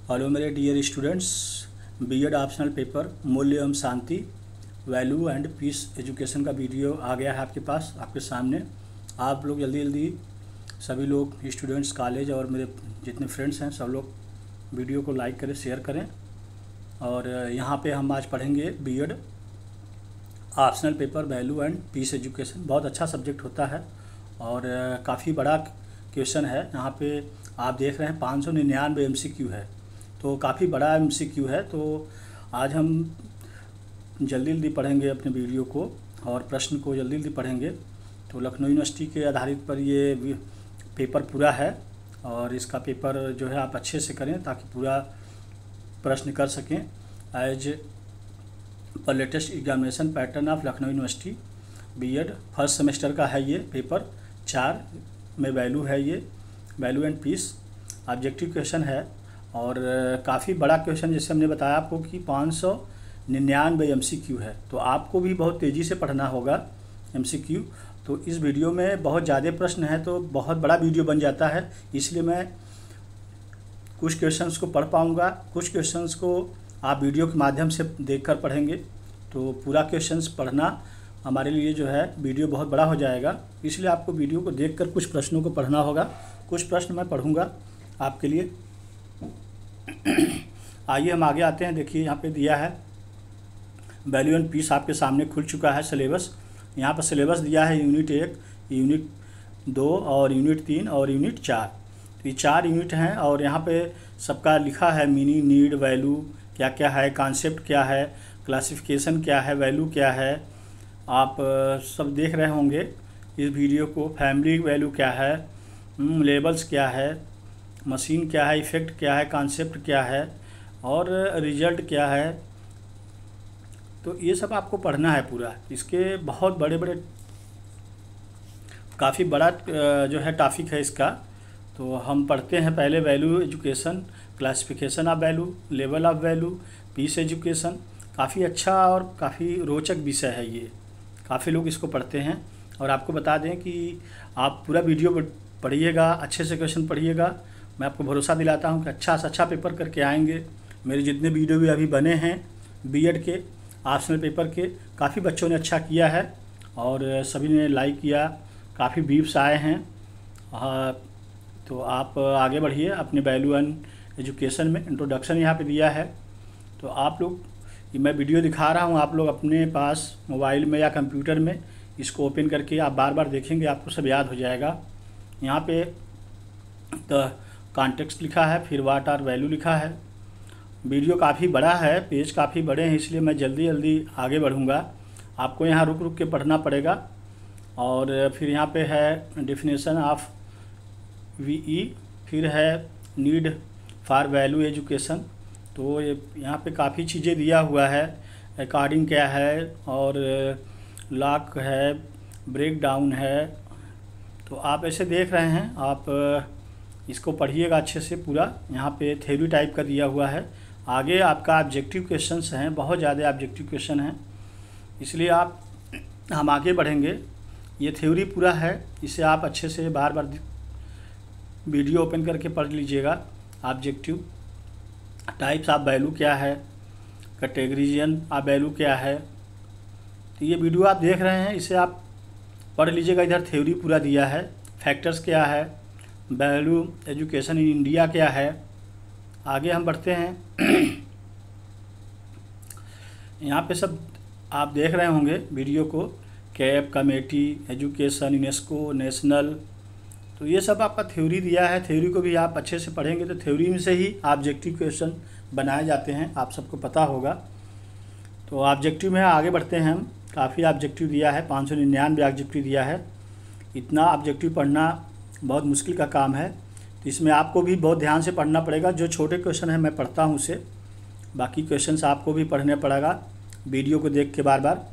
Hello मेरे dear students, B Ed optional paper मूल्य एवं शांति वैल्यू एंड पीस एजुकेशन का वीडियो आ गया है आपके पास, आपके सामने। आप लोग जल्दी जल्दी सभी लोग स्टूडेंट्स, कॉलेज और मेरे जितने फ्रेंड्स हैं सब लोग वीडियो को लाइक करें, शेयर करें। और यहाँ पे हम आज पढ़ेंगे B Ed optional paper value and peace education. बहुत अच्छा सब्जेक्ट होता है और काफ़ी बड़ा क्वेश्चन है। यहाँ पे आप देख रहे हैं 599 MCQ है, तो काफ़ी बड़ा MCQ है। तो आज हम जल्दी जल्दी पढ़ेंगे अपने वीडियो को और प्रश्न को जल्दी जल्दी पढ़ेंगे। तो लखनऊ यूनिवर्सिटी के आधारित पर ये पेपर पूरा है और इसका पेपर जो है आप अच्छे से करें ताकि पूरा प्रश्न कर सकें। एज पर latest examination pattern of Lucknow university B Ed first semester का है ये पेपर 4 में वैल्यू है, ये value and peace objective question है और काफ़ी बड़ा क्वेश्चन। जैसे हमने बताया आपको कि 599 MCQ है, तो आपको भी बहुत तेज़ी से पढ़ना होगा MCQ। तो इस वीडियो में बहुत ज़्यादा प्रश्न है तो बहुत बड़ा वीडियो बन जाता है, इसलिए मैं कुछ क्वेश्चंस को पढ़ पाऊँगा, कुछ क्वेश्चंस को आप वीडियो के माध्यम से देखकर पढ़ेंगे। तो पूरा क्वेश्चंस पढ़ना हमारे लिए जो है वीडियो बहुत बड़ा हो जाएगा, इसलिए आपको वीडियो को देखकर कुछ प्रश्नों को पढ़ना होगा। कुछ प्रश्न मैं पढ़ूंगा आपके लिए। आइए हम आगे आते हैं। देखिए यहाँ पे दिया है वैल्यू एंड पीस, आपके सामने खुल चुका है सिलेबस। यहाँ पर सिलेबस दिया है यूनिट 1, यूनिट 2 और यूनिट 3 और यूनिट 4। तो ये 4 यूनिट हैं और यहाँ पे सबका लिखा है मीनिंग, नीड, वैल्यू क्या क्या है, कॉन्सेप्ट क्या है, क्लासिफिकेशन क्या है, वैल्यू क्या है। आप सब देख रहे होंगे इस वीडियो को। फैमिली वैल्यू क्या है, लेबल्स क्या है, मशीन क्या है, इफ़ेक्ट क्या है, कॉन्सेप्ट क्या है और रिजल्ट क्या है। तो ये सब आपको पढ़ना है पूरा। इसके बहुत बड़े बड़े काफ़ी बड़ा जो है टॉपिक है इसका। तो हम पढ़ते हैं पहले value education, classification of value, level of value, peace education. काफ़ी अच्छा और काफ़ी रोचक विषय है ये, काफ़ी लोग इसको पढ़ते हैं। और आपको बता दें कि आप पूरा वीडियो पढ़िएगा, अच्छे से क्वेश्चन पढ़िएगा। मैं आपको भरोसा दिलाता हूं कि अच्छा से अच्छा पेपर करके आएंगे। मेरे जितने वीडियो भी अभी बने हैं बीएड के ऑप्शनल पेपर के, काफ़ी बच्चों ने अच्छा किया है और सभी ने लाइक किया, काफ़ी व्यूज़ आए हैं। तो आप आगे बढ़िए अपने वैल्यू एंड एजुकेशन में। इंट्रोडक्शन यहाँ पे दिया है। तो आप लोग, मैं वीडियो दिखा रहा हूँ, आप लोग अपने पास मोबाइल में या कंप्यूटर में इसको ओपन करके आप बार बार देखेंगे, आपको सब याद हो जाएगा। यहाँ पे द कॉन्टेक्स्ट लिखा है, फिर व्हाट आर वैल्यू लिखा है। वीडियो काफ़ी बड़ा है, पेज काफ़ी बड़े हैं, इसलिए मैं जल्दी जल्दी आगे बढ़ूँगा। आपको यहाँ रुक रुक के पढ़ना पड़ेगा। और फिर यहाँ पे है डेफिनेशन ऑफ VE, फिर है नीड फॉर वैल्यू एजुकेशन। तो ये यहाँ पे काफ़ी चीज़ें दिया हुआ है, अकॉर्डिंग क्या है और लॉक है, ब्रेक डाउन है। तो आप ऐसे देख रहे हैं, आप इसको पढ़िएगा अच्छे से पूरा। यहाँ पे थ्योरी टाइप का दिया हुआ है। आगे आपका ऑब्जेक्टिव क्वेश्चंस हैं, बहुत ज़्यादा ऑब्जेक्टिव क्वेश्चन हैं, इसलिए हम आगे बढ़ेंगे। ये थ्योरी पूरा है, इसे आप अच्छे से बार बार वीडियो ओपन करके पढ़ लीजिएगा। ऑब्जेक्टिव टाइप्स ऑफ वैल्यू क्या है, कैटेगरीजन ऑफ वैल्यू क्या है। तो ये वीडियो आप देख रहे हैं, इसे आप पढ़ लीजिएगा। इधर थ्योरी पूरा दिया है, फैक्टर्स क्या है, वैल्यू एजुकेशन इन इंडिया क्या है। आगे हम बढ़ते हैं। यहाँ पे सब आप देख रहे होंगे वीडियो को, cap, committee, education, UNESCO, national. तो ये सब आपका थ्योरी दिया है। थ्योरी को भी आप अच्छे से पढ़ेंगे तो थ्योरी में से ही ऑब्जेक्टिव क्वेश्चन बनाए जाते हैं, आप सबको पता होगा। तो ऑब्जेक्टिव में आगे बढ़ते हैं हम। काफ़ी ऑब्जेक्टिव दिया है, 599 ऑब्जेक्टिव दिया है। इतना ऑब्जेक्टिव पढ़ना बहुत मुश्किल का काम है, तो इसमें आपको भी बहुत ध्यान से पढ़ना पड़ेगा। जो छोटे क्वेश्चन हैं मैं पढ़ता हूँ उसे, बाकी क्वेश्चंस आपको भी पढ़ने पड़ेगा वीडियो को देख के बार बार।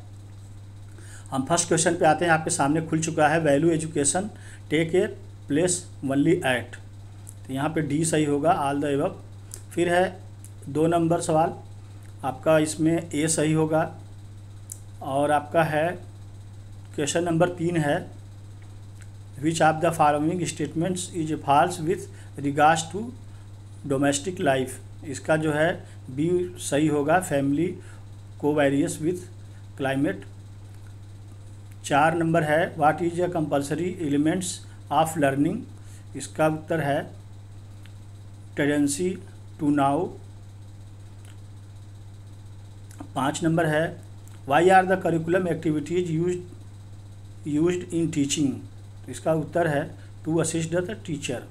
हम फर्स्ट क्वेश्चन पे आते हैं, आपके सामने खुल चुका है। Value education take a place only at. तो यहाँ पे डी सही होगा, ऑल द एबव। फिर है 2 नंबर सवाल आपका, इसमें ए सही होगा। और आपका है क्वेश्चन नंबर 3 है, which of the following statements is false with regards to domestic life, इसका जो है बी सही होगा, फैमिली को वेरियस विथ क्लाइमेट। 4 नंबर है what is a compulsory elements of learning, इसका उत्तर है टेंडेंसी टू नाउ। 5 नंबर है why are the curriculum activities used in teaching, इसका उत्तर है टू असिस्ट द टीचर।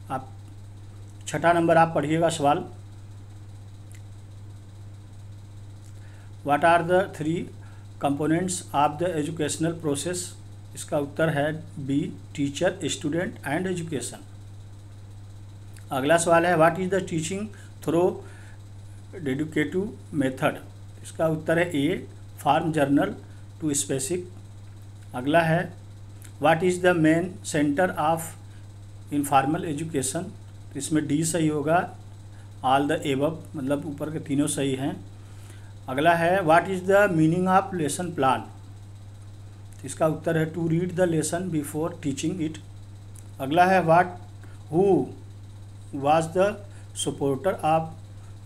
आप 6 नंबर आप पढ़िएगा सवाल, what are the 3 components of the educational process, इसका उत्तर है B teacher, student and education. अगला सवाल है what is the teaching through deductive method, इसका उत्तर है A from general to specific. अगला है what is the main centre of informal education, तो इसमें डी सही होगा, ऑल द एबव मतलब ऊपर के तीनों सही हैं। अगला है what is the meaning of lesson plan, इसका उत्तर है to read the lesson before teaching it. अगला है what who was the supporter of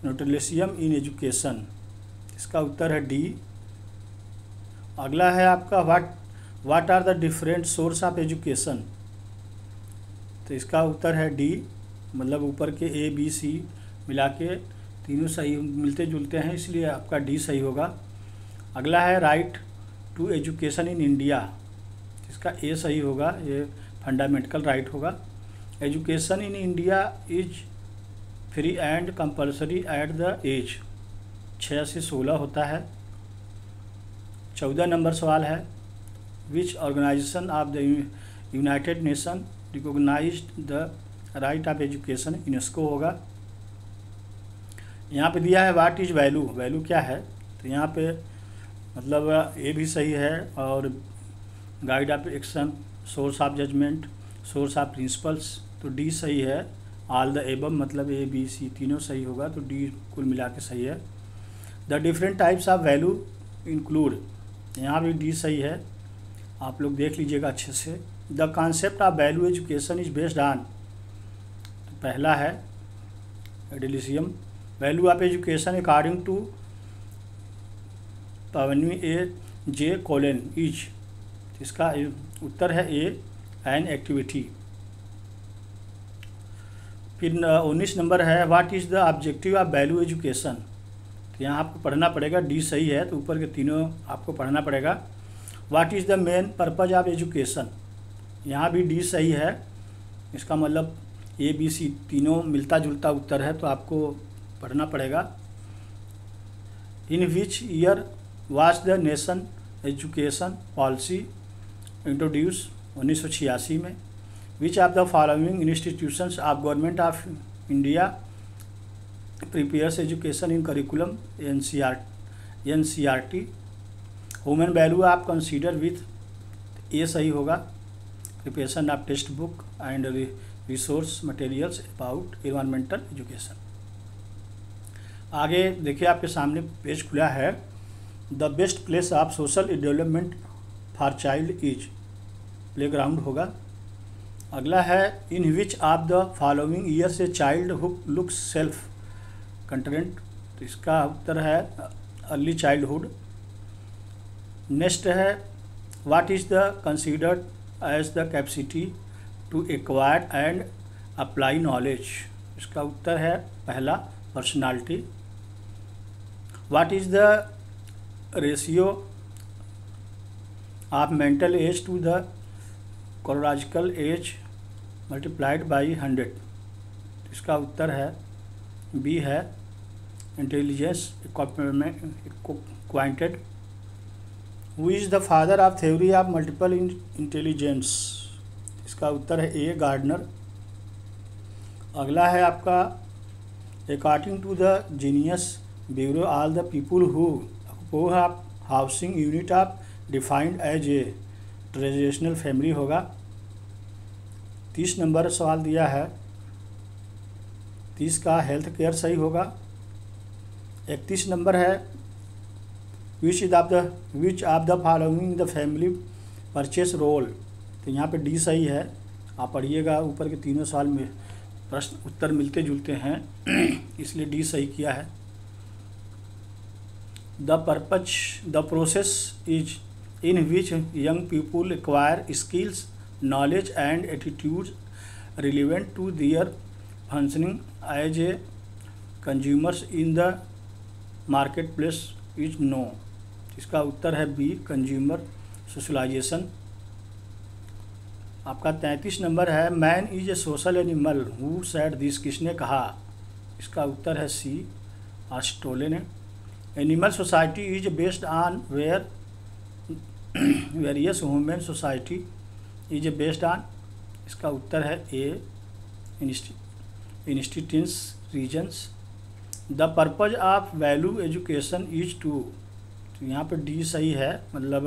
neutralism in education, इसका उत्तर है डी। अगला है आपका what are the different source of education, तो इसका उत्तर है डी, मतलब ऊपर के ए बी सी मिला के तीनों सही मिलते जुलते हैं, इसलिए आपका डी सही होगा। अगला है right to education in India, इसका ए सही होगा, ये फंडामेंटल राइट होगा। Education in India is free and compulsory at the age 6 से 16 होता है। 14 नंबर सवाल है which organisation of the united nation recognised the right of education, UNESCO होगा। यहाँ पे दिया है व्हाट इज वैल्यू, वैल्यू क्या है, तो यहाँ पे मतलब ए भी सही है, और guide of action, source of judgement, source of principles, तो डी सही है, ऑल द एबव मतलब ए बी सी तीनों सही होगा, तो डी कुल मिला के सही है। The different types of value include, यहाँ भी डी सही है, आप लोग देख लीजिएगा अच्छे से। The concept of value education is based on, तो पहला है idealism, value of education according to पवनवी ए जे कोलन इज, इसका उत्तर है ए एन एक्टिविटी। फिर 19 नंबर है what is the objective of value education, तो यहाँ आपको पढ़ना पड़ेगा, डी सही है, तो ऊपर के तीनों आपको पढ़ना पड़ेगा। What is the main purpose of education, यहाँ भी डी सही है, इसका मतलब ए बी सी तीनों मिलता जुलता उत्तर है, तो आपको पढ़ना पड़ेगा। In which year was the nation education policy introduce, 1986 में। Which of the following institutions of government of India prepares education in curriculum, NCERT। Human value आप कंसीडर विथ, ए सही होगा, preparation of text book and resource materials about environmental education. आगे देखिए आपके सामने page खुला है, the best place of social development for child is, playground होगा। अगला है in which of the following years a child who looks self content, तो इसका उत्तर है अर्ली चाइल्डहुड। नेक्स्ट है what is the considered as the capacity to acquire and apply knowledge, इसका उत्तर है पहला personality. What is the ratio of mental age to the chronological age multiplied by 100, इसका उत्तर है बी है intelligence quotient. Who is the father of theory of multiple intelligence, इसका उत्तर है ए गार्डनर। अगला है आपका according to the genius bureau all the people who have housing unit of defined as a traditional family होगा। 30 number सवाल दिया है, 30 का हेल्थ केयर सही होगा। 31 नंबर है which of the following the family purchase role, तो यहाँ पे डी सही है, आप पढ़िएगा, ऊपर के तीनों सवाल में प्रश्न उत्तर मिलते जुलते हैं, इसलिए डी सही किया है। The process is in which young people acquire skills, knowledge and attitude relevant to their functioning as a consumers in the market place is no. इसका उत्तर है बी, कंज्यूमर सोशलाइजेशन। आपका 33 नंबर है, man is a social animal who said this, किसने कहा? इसका उत्तर है सी, आस्टोले ने। Animal society is based on where, various human society is based on. इसका उत्तर है A, institutions reasons. The purpose of value education is to, तो यहाँ पर डी सही है, मतलब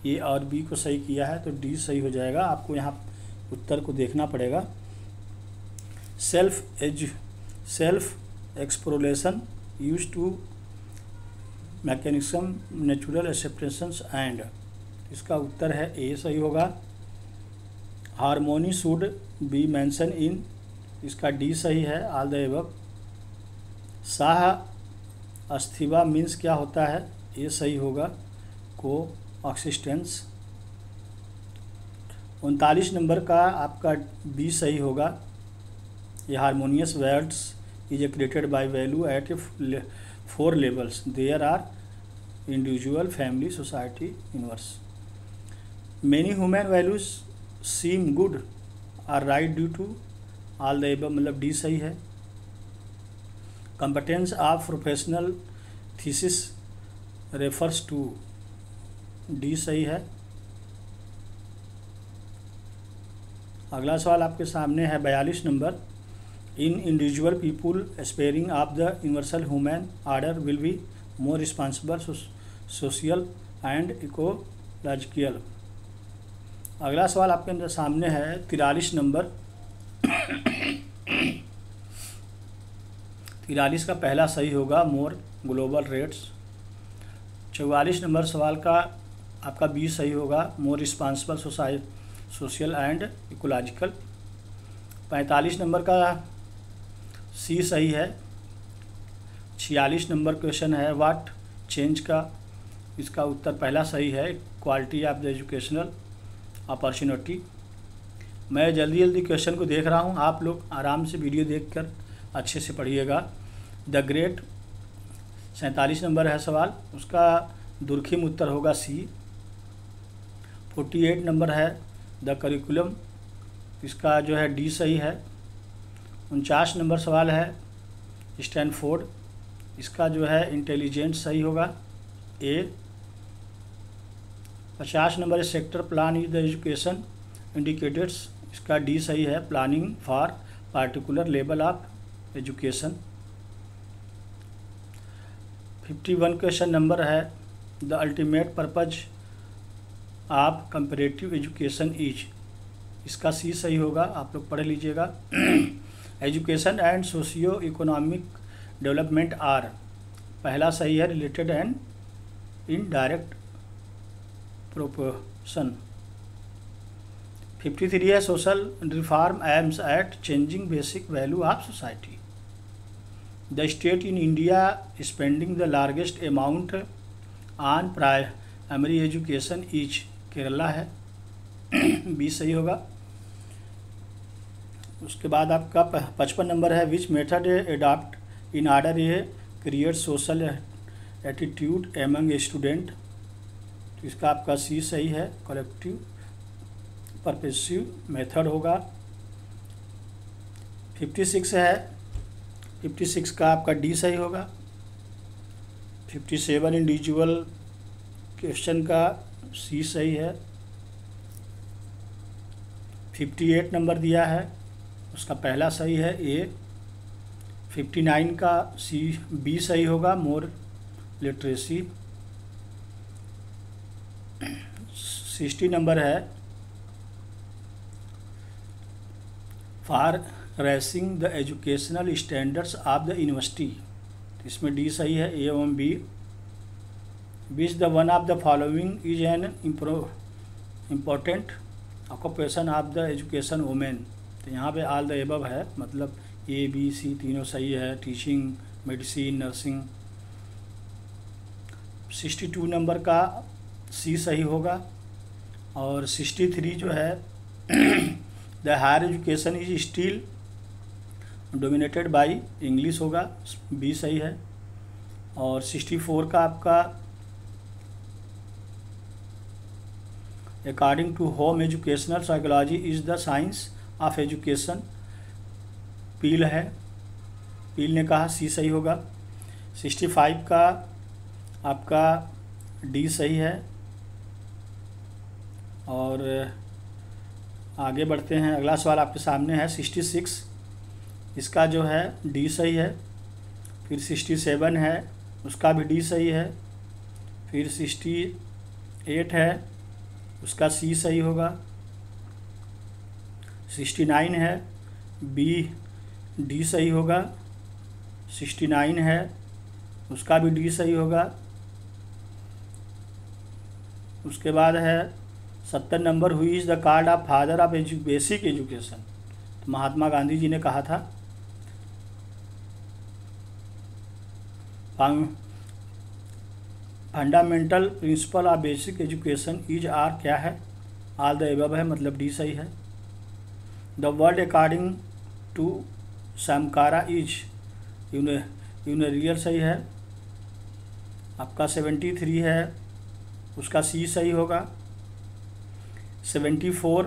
ए और बी को सही किया है तो डी सही हो जाएगा। आपको यहाँ उत्तर को देखना पड़ेगा। Self exploration use to mechanism natural acceptance and, इसका उत्तर है ए सही होगा। Harmony should be mention in, इसका डी सही है, ऑल द एबव। साह अस्थिवा मीन्स क्या होता है? ये सही होगा, को ऑक्सिस्टेंस। 39 नंबर का आपका बी सही होगा। ये harmonious words is a created by value at 4 levels, there are individual, family, society, universe. Many human values seem good or right due to, all the above, मतलब डी सही है। Competence of professional thesis refers to, D सही है। अगला सवाल आपके सामने है 42 number, in individual people aspiring of the universal human order will be more responsible, social and ecological. अगला सवाल आपके सामने है 43 नंबर। 43 का पहला सही होगा, मोर ग्लोबल रेट्स। 44 नंबर सवाल का आपका बी सही होगा, मोर responsible social and ecological. 45 number का सी सही है। 46 नंबर क्वेश्चन है, व्हाट चेंज का, इसका उत्तर पहला सही है, quality of the educational opportunity. मैं जल्दी जल्दी क्वेश्चन को देख रहा हूँ, आप लोग आराम से वीडियो देखकर अच्छे से पढ़िएगा। द ग्रेट 47 नंबर है सवाल, उसका दुर्खिम उत्तर होगा सी। 48 नंबर है द करिकुलम, इसका जो है डी सही है। 49 नंबर सवाल है स्टैनफोर्ड, इसका जो है इंटेलिजेंट सही होगा, A. 50 number sector plan is the education indicators, इसका डी सही है, planning for particular level of education. 51 question number है the ultimate purpose of comparative education is, इसका सी सही होगा, आप लोग पढ़ लीजिएगा। Education and socio economic development are, पहला सही है, related and in direct proportion. 53 है social reform aims at changing basic value of society. The state in India spending the largest amount on primary education is, Kerala है, B सही होगा। उसके बाद आपका 55 नंबर है, which method adopt in order A create social attitude among a student, तो इसका आपका सी सही है, कलेक्टिव परपेसिव मेथड होगा। 56 है, 56 का आपका डी सही होगा। 57 इंडिविजुअल क्वेश्चन का सी सही है। 58 नंबर दिया है, उसका पहला सही है, ए। 59 का सी बी सही होगा, मोर लिटरेसी। 60 नंबर है for raising the educational standards of the university, इसमें डी सही है, ए एवं B. Which the one of the following is an important occupation of the education women, तो यहाँ पे ऑल द एबव है, मतलब ए बी सी तीनों सही है, टीचिंग, मेडिसिन, नर्सिंग। 62 नंबर का सी सही होगा। और 63 जो है the higher education is still dominated by English होगा, बी सही है। और 64 का आपका according to whom educational psychology is the science of education, Peel है, पील ने कहा सी सही होगा। 65 का आपका डी सही है। और आगे बढ़ते हैं, अगला सवाल आपके सामने है 66, इसका जो है डी सही है। फिर 67 है, उसका भी डी सही है। फिर 68 है, उसका सी सही होगा। 69 है, बी डी सही होगा। 69 है, उसका भी डी सही होगा। उसके बाद है 70 नंबर, who is the called of father of basic education, तो महात्मा गांधी जी ने कहा था। Fundamental principle of basic education is are क्या है, ऑल द एबव है, मतलब डी सही है। द वर्ल्ड अकॉर्डिंग टू समकारा इज यूनिरियल सही है। आपका 73 है, उसका सी सही होगा। 74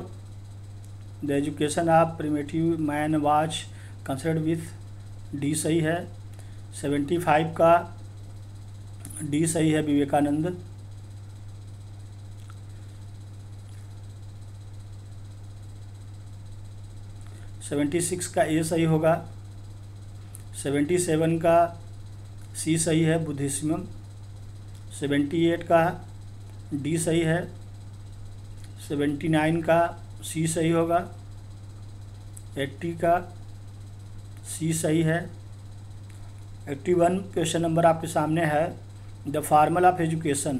the education of primitive man was considered with, D सही है। 75 का डी सही है, विवेकानंद। 76 का ए सही होगा। 77 का सी सही है, बुद्धिज्म। 78 का डी सही है। 79 का सी सही होगा। 80 का सी सही है। 81 क्वेश्चन नंबर आपके सामने है, द फॉर्मल ऑफ एजुकेशन,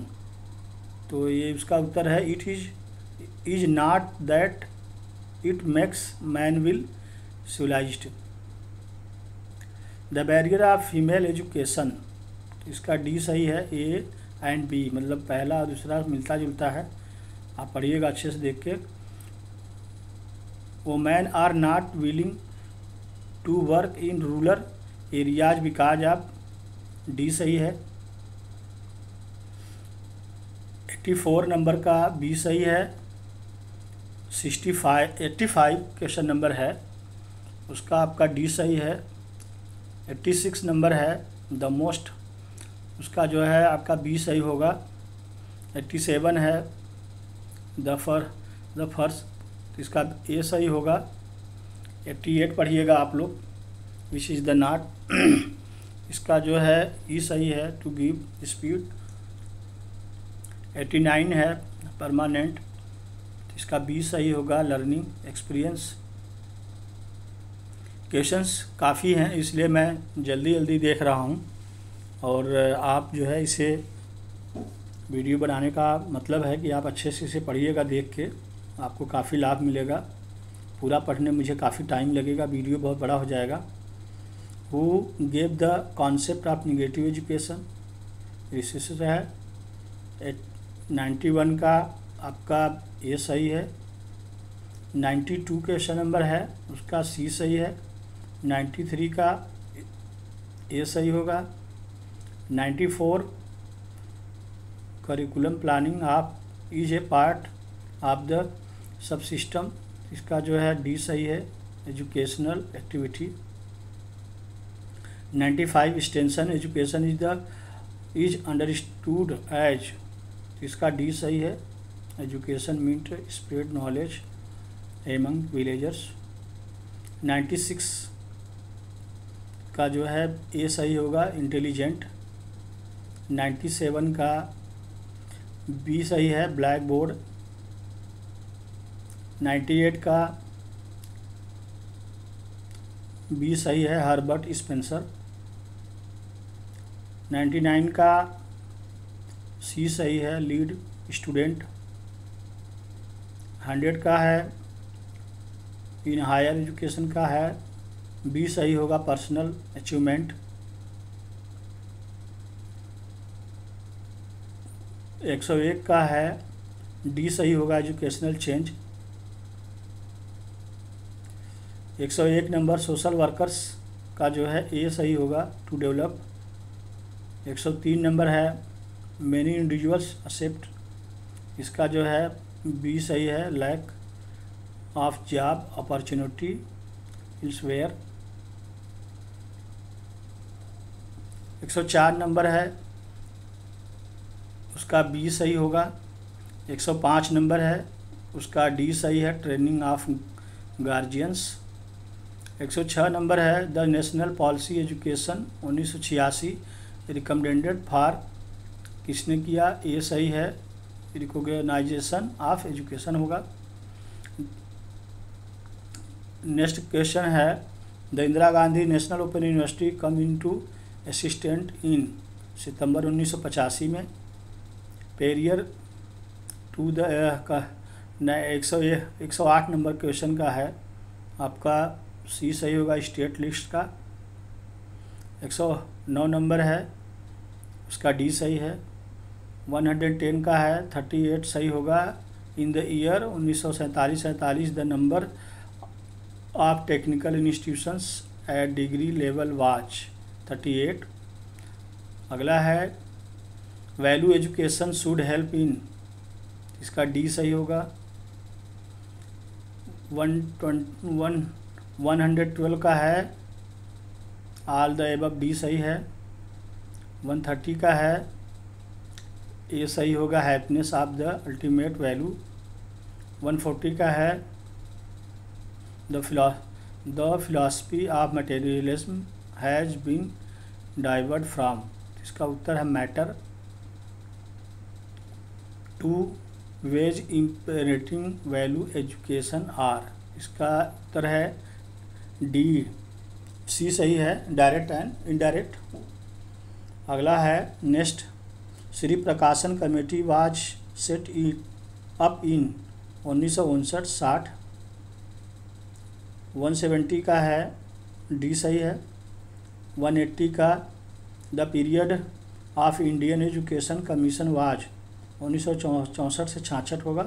तो ये उसका उत्तर है it is not that it makes man will civilized. The barrier of female education, इसका डी सही है, ए एंड बी, मतलब पहला और दूसरा मिलता जुलता है, आप पढ़िएगा अच्छे से देख के। Women are not willing to work in rural areas because of, D सही है। 84 नंबर का बी सही है। 85 क्वेश्चन नंबर है, उसका आपका डी सही है। 86 नंबर है द मोस्ट, उसका जो है आपका बी सही होगा। 87 है द फर्स्ट, इसका ए सही होगा। 88 पढ़िएगा आप लोग, विच इज़ द नॉट, इसका जो है ई सही है, टू गिव स्पीड। 89 है परमानेंट, इसका बी सही होगा, लर्निंग एक्सपीरियंस। क्वेश्चंस काफ़ी हैं इसलिए मैं जल्दी जल्दी देख रहा हूं, और आप जो है इसे वीडियो बनाने का मतलब है कि आप अच्छे से इसे पढ़िएगा, देख के आपको काफ़ी लाभ मिलेगा। पूरा पढ़ने में मुझे काफ़ी टाइम लगेगा, वीडियो बहुत बड़ा हो जाएगा। Who gave the concept of negative education, research है। 91 का आपका ए सही है। 92 क्वेश्चन नंबर है, उसका सी सही है। 93 का ए सही होगा। 94 curriculum planning of is a part of the sub system, इसका जो है डी सही है, educational activity. 95 extension education is understood as, इसका डी सही है, education meant spread knowledge among villagers. 96 का जो है ए सही होगा, इंटेलिजेंट। 97 का बी सही है, ब्लैक बोर्ड। 98 का बी सही है, हर्बर्ट स्पेंसर। 99 का सी सही है, लीड स्टूडेंट। 100 का है इन हायर एजुकेशन का है, बी सही होगा पर्सनल अचीवमेंट। 101 का है, डी सही होगा एजुकेशनल चेंज। 101 नंबर सोशल वर्कर्स का जो है ए सही होगा टू डेवलप। 103 नंबर है मैनी इंडिविजुअल्स एक्सेप्ट, इसका जो है बी सही है lack of job opportunity elsewhere. 104 नंबर है उसका बी सही होगा। 105 नंबर है उसका डी सही है ट्रेनिंग ऑफ गार्जियंस। 106 नंबर है the national policy education 1986 recommended for, किसने किया, ए सही है रिकॉग्नाइजेशन ऑफ एजुकेशन होगा। नेक्स्ट क्वेश्चन है the Indira Gandhi national open university come into assistant in September 1985 में। Prior to the 108 number question का है आपका सी सही होगा स्टेट लिस्ट का। 109 नंबर है उसका डी सही है। 110 का है 38 सही होगा। In the year 1947 the number of technical institutions at degree level was 38। अगला है value education should help in, इसका डी सही होगा। 112 का है ऑल द एबव, डी सही है। 130 का है ए सही होगा happiness of the ultimate value. 140 का है the philosophy of materialism has been derived from, इसका उत्तर है matter. 2 ways imparting value education are, इसका उत्तर है डी सी सही है डायरेक्ट एंड इनडायरेक्ट। अगला है नेक्स्ट श्री प्रकाशन committee was set up in 1959-60। 170 का है डी सही है। 180 का the period of Indian education commission was 1964 से 66 होगा।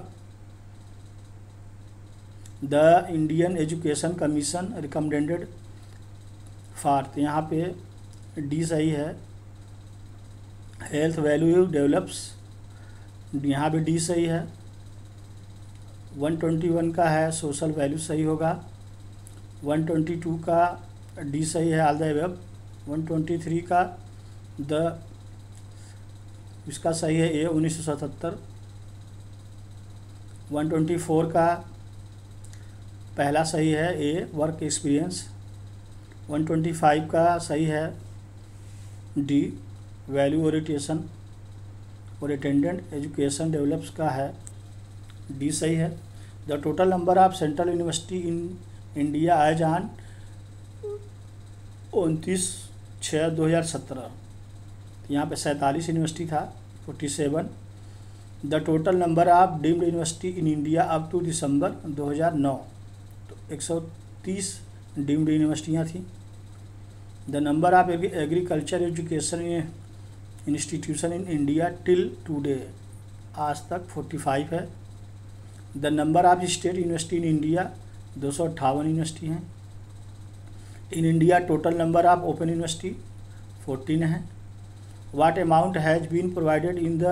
The Indian education commission recommended for, तो यहाँ पे डी सही है। हेल्थ वैल्यू डेवलप्स, यहाँ पे डी सही है। 121 का है सोशल वैल्यू सही होगा। 122 का डी सही है ऑल द अबव। 123 का द, इसका सही है ए 1977। 124 का पहला सही है ए वर्क एक्सपीरियंस। 125 का सही है डी वैल्यू ओरिएंटेशन और अटेंडेंट एजुकेशन डेवलप्स का है डी सही है। The total number of central university in India as on 29/6/2017, यहाँ पे 47 यूनिवर्सिटी था 47। The total number of deemed university in India up to December 2009, तो 130 डीम्ड यूनिवर्सिटियाँ थी। The number of agriculture education institution in India till today, आज तक 45 है। The number of state university in India 258 university हैं। In India total number of open university 14 है। What amount has been provided in the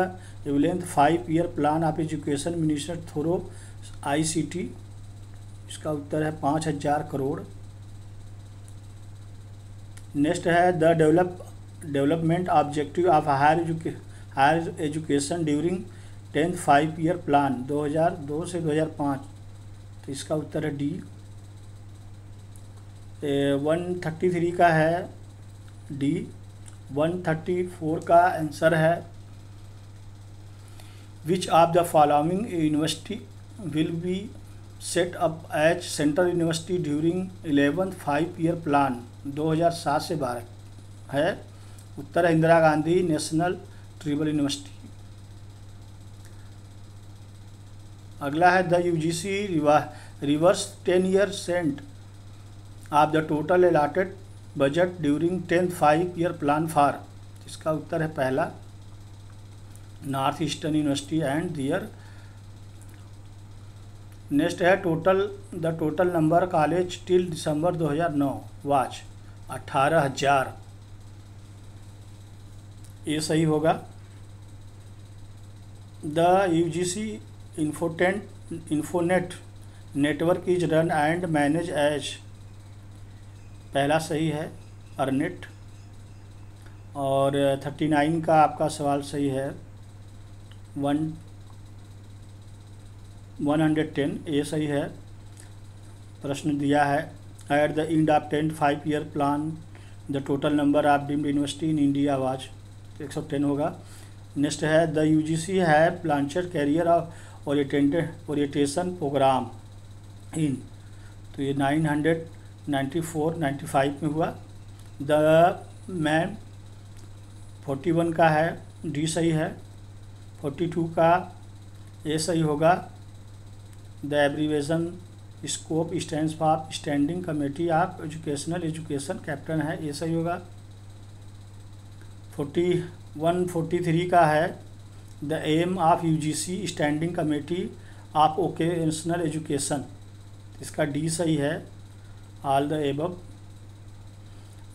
11th 5-year plan of education minister through ICT, इसका उत्तर है 5000 crore. Next है the development objective of higher education during 10th 5-year plan 2002 से 2005, तो इसका उत्तर है डी। 133 का है डी। 134 का आंसर है which of the following university will be set up as central university during 11th 5-year plan 2007 से 12 है। उत्तर है Indira Gandhi national tribal university. अगला है the UGC reverse 10 year cent of the total allotted budget during 10th 5-year plan for. इसका उत्तर है पहला north eastern university and there. Next है the total number college till December 2009 was 18,000। ये सही होगा। The UGC infonet network is run and manage as. पहला सही है अर्नेट। और 39 का आपका सवाल सही है 110। ये सही है। प्रश्न दिया है at the end of 10th 5-year plan the total number of deemed university in India was 110 होगा। नेक्स्ट है द यूजीसी है प्लान्चर कैरियर ओरिएंटेशन प्रोग्राम इन। तो ये 994-95 में हुआ। द मैम 41 का है डी सही है। 42 का ए सही होगा। The abbreviation scope stands for standing committee of educational education captain है, ये सही होगा। 43 का है the aim of UGC standing committee of vocational education, इसका डी सही है। All the above.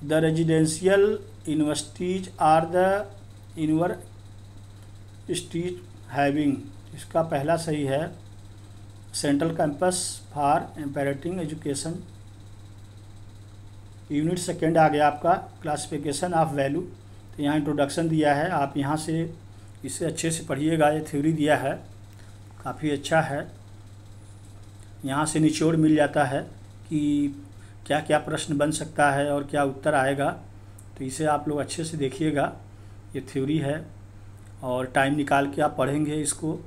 The residential universities are the universities having, इसका पहला सही है। Central campus for imparting education. Unit second आ गया आपका क्लासिफिकेशन ऑफ वैल्यू। तो यहाँ इंट्रोडक्शन दिया है, आप यहाँ से इसे अच्छे से पढ़िएगा। ये थ्योरी दिया है, काफ़ी अच्छा है। यहाँ से निचोड़ मिल जाता है कि क्या क्या प्रश्न बन सकता है और क्या उत्तर आएगा। तो इसे आप लोग अच्छे से देखिएगा। ये थ्योरी है और टाइम निकाल के आप पढ़ेंगे इसको,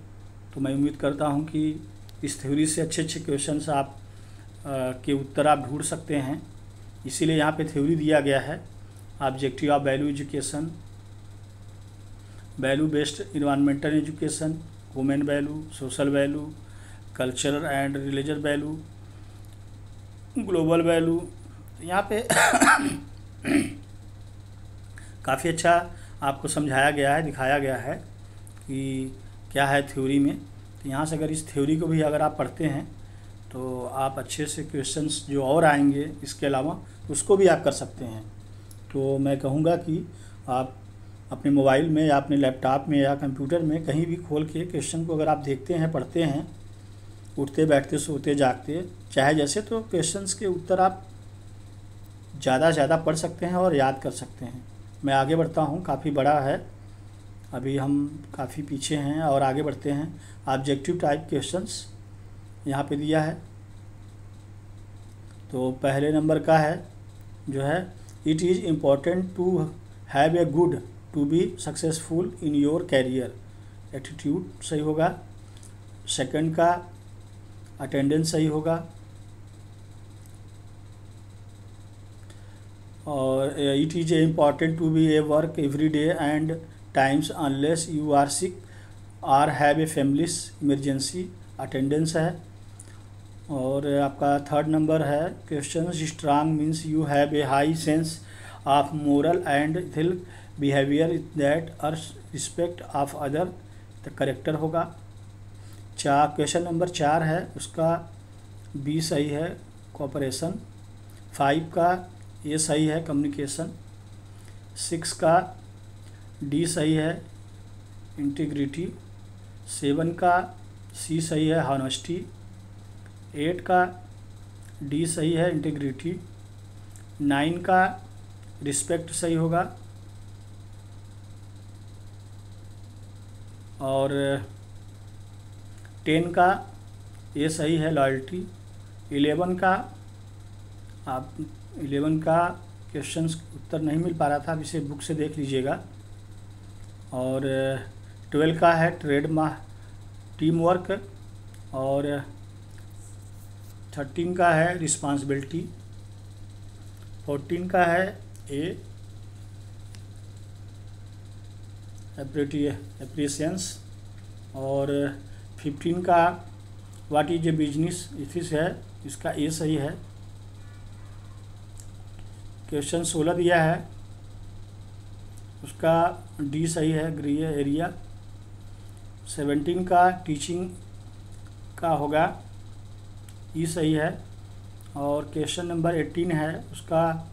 तो मैं उम्मीद करता हूँ कि इस थ्योरी से अच्छे अच्छे क्वेश्चंस आप के उत्तर आप ढूंढ सकते हैं। इसीलिए यहाँ पे थ्योरी दिया गया है। Objective of value education, value based environmental education, human value, social value, cultural and religious value, global value. यहाँ पे काफ़ी अच्छा आपको समझाया गया है, दिखाया गया है कि क्या है थ्योरी में। तो यहाँ से अगर इस थ्योरी को भी अगर आप पढ़ते हैं तो आप अच्छे से क्वेश्चंस जो और आएंगे इसके अलावा उसको भी आप कर सकते हैं। तो मैं कहूँगा कि आप अपने मोबाइल में या अपने लैपटॉप में या कंप्यूटर में कहीं भी खोल के क्वेश्चन को अगर आप देखते हैं, पढ़ते हैं, उठते बैठते सोते जागते चाहे जैसे, तो क्वेश्चंस के उत्तर आप ज़्यादा से ज़्यादा पढ़ सकते हैं और याद कर सकते हैं। मैं आगे बढ़ता हूँ, काफ़ी बड़ा है, अभी हम काफ़ी पीछे हैं और आगे बढ़ते हैं। ऑब्जेक्टिव टाइप क्वेश्चंस यहाँ पे दिया है। तो पहले नंबर का है जो है it is important to have a good to be successful in your career, attitude सही होगा। सेकंड का अटेंडेंस सही होगा। और it is important to be a work every day and times unless you are sick or have a families emergency, attendance है। और आपका third number है question strong means you have a high sense of moral and ethical behaviour that earns respect of other, the character होगा। Question number 4 है, उसका B सही है, cooperation. 5 का ये सही है, कम्युनिकेशन। 6 का डी सही है, इंटीग्रिटी। 7 का सी सही है, हॉनेस्टी। 8 का डी सही है, इंटीग्रिटी। 9 का रिस्पेक्ट सही होगा। और 10 का ये सही है, लॉयल्टी। 11 का आप 11 का क्वेश्चंस उत्तर नहीं मिल पा रहा था, अब इसे बुक से देख लीजिएगा। और 12 का है टीम वर्क। और 13 का है रिस्पॉन्सिबिलिटी। 14 का है एप्रिसिएंस। और 15 का what is a business ethics है, इसका ए सही है। क्वेश्चन 16 दिया है, उसका डी सही है, ग्रे एरिया। 17 का टीचिंग का होगा, ई सही है। और क्वेश्चन नंबर 18 है, उसका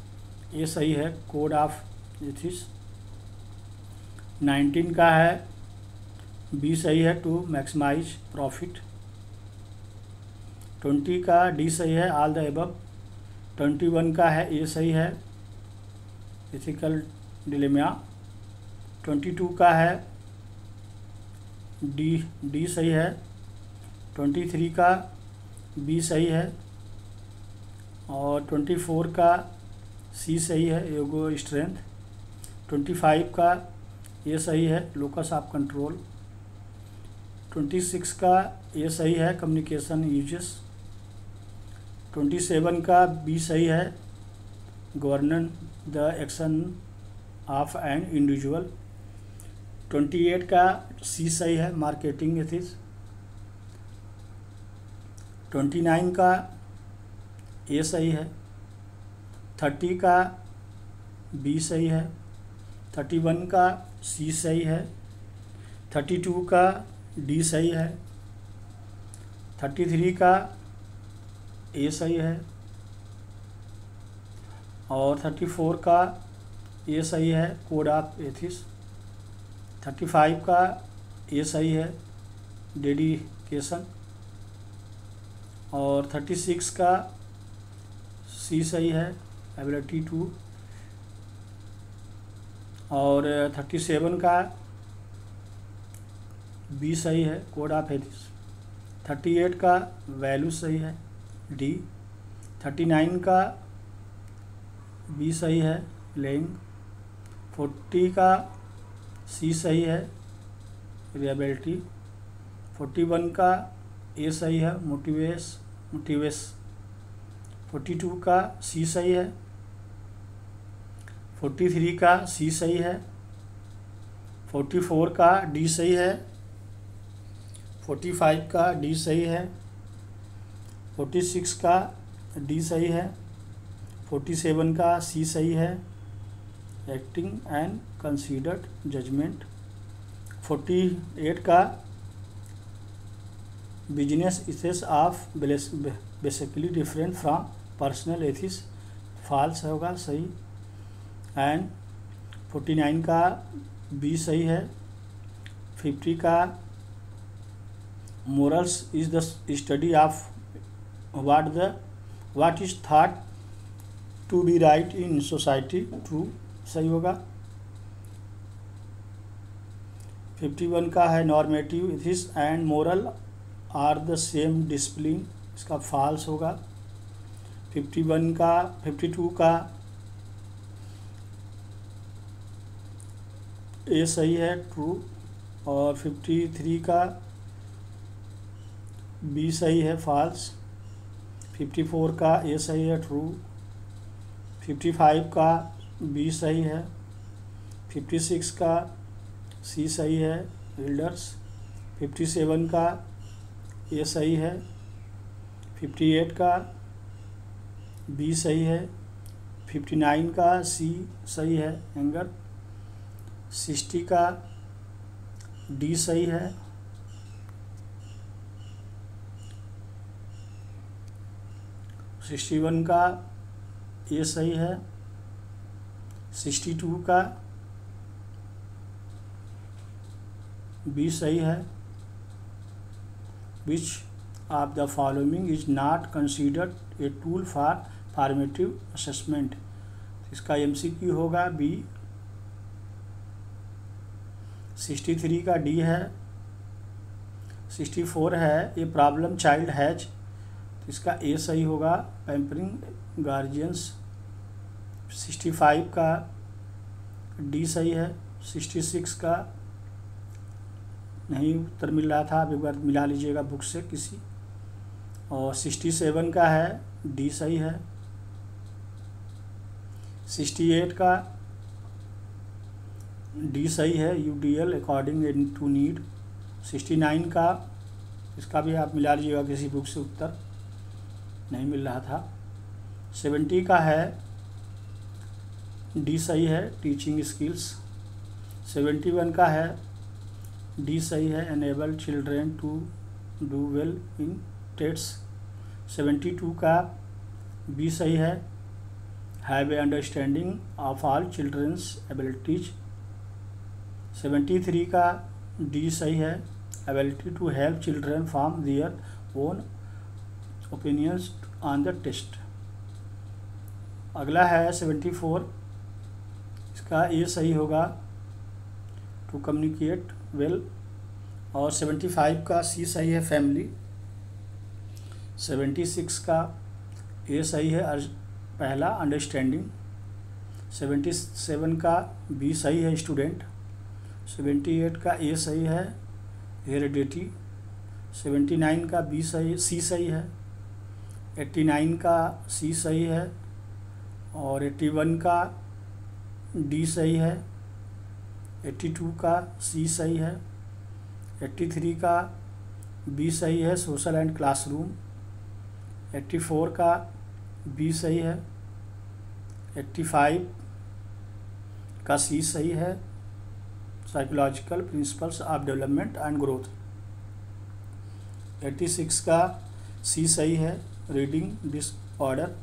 ए सही है, कोड ऑफ एथिक्स। 19 का है, बी सही है, टू मैक्सिमाइज प्रॉफिट। 20 का डी सही है, ऑल द एबव। 21 का है, ए सही है, एथिकल डिलेमा। 22 का है, डी सही है। 23 का बी सही है। और 24 का सी सही है, एगो स्ट्रेंथ। 25 का ये सही है, लोकस ऑफ कंट्रोल। 26 का ये सही है, कम्युनिकेशन यूजेस। 27 का बी सही है, govern the action of an individual. 28 का सी सही है, मार्केटिंग एथिक्स। 29 का ए सही है। 30 का बी सही है। 31 का सी सही है। 32 का डी सही है। 33 का ए सही है। और 34 का ए सही है, कोड ऑफ एथिक्स। 35 का ए सही है, डेडिकेशन। और 36 का सी सही है, एबिलिटी टू। और 37 का बी सही है, कोड ऑफ एथिक्स। 38 का वैल्यू सही है, डी। 39 का बी सही है, लेइंग। 40 का सी सही है, रिएबिलिटी। 41 का ए सही है, मोटिवेस। 42 का सी सही है। 43 का सी सही है। 44 का डी सही है। 45 का डी सही है। 46 का डी सही है। 47 का सी सही है, एक्टिंग एंड कंसीडर्ड जजमेंट। 48 का business ethics of basically different from personal ethics, false होगा, सही। एंड 49 का बी सही है। 50 का morals is the study of what is thought to be right in society, true, सही होगा। 51 का है, normative ethics and moral are the same discipline, इसका फॉल्स होगा। 52 का ए सही है, ट्रू। और 53 का बी सही है, फॉल्स। 54 का ए सही है, ट्रू। 55 का बी सही है। 56 का सी सही है, एल्डर्स। 57 का ए सही है। 58 का बी सही है। 59 का सी सही है, एंगर। 60 का डी सही है। 61 का ए सही है। 62 का बी सही है। Which of the following is not considered a tool for formative assessment, इसका एमसीक्यू होगा, बी। 63 का डी है। 64 है, ए प्रॉब्लम चाइल्ड हैज, इसका ए सही होगा, पैम्परिंग गार्जियंस। 65 का डी सही है। 66 का नहीं उत्तर मिल रहा था, अब एक बार मिला लीजिएगा बुक से किसी। और 67 का है, डी सही है। 68 का डी सही है, यूडीएल अकॉर्डिंग टू नीड। 69 का इसका भी आप मिला लीजिएगा किसी बुक से, उत्तर नहीं मिल रहा था। 70 का है डी सही है, टीचिंग स्किल्स। 71 का है डी सही है, enable children to do well in tests. 72 का बी सही है, have a understanding of all children's abilities. 73 का डी सही है, ability to help children form their own opinions on the test. अगला है 74, इसका ए सही होगा, टू कम्युनिकेट वेल। और 75 का सी सही है, फैमिली। 76 का ए सही है, पहला अंडरस्टैंडिंग। 77 का बी सही है, स्टूडेंट। 78 का ए सही है, हेरिडिटी। 79 का बी सही, सी सही है। 89 का सी सही है और 81 का डी सही है। 82 का सी सही है। 83 का बी सही है, सोशल एंड क्लासरूम। 84 का बी सही है। 85 का सी सही है, psychological principles of development and growth. 86 का सी सही है, रीडिंग डिसऑर्डर।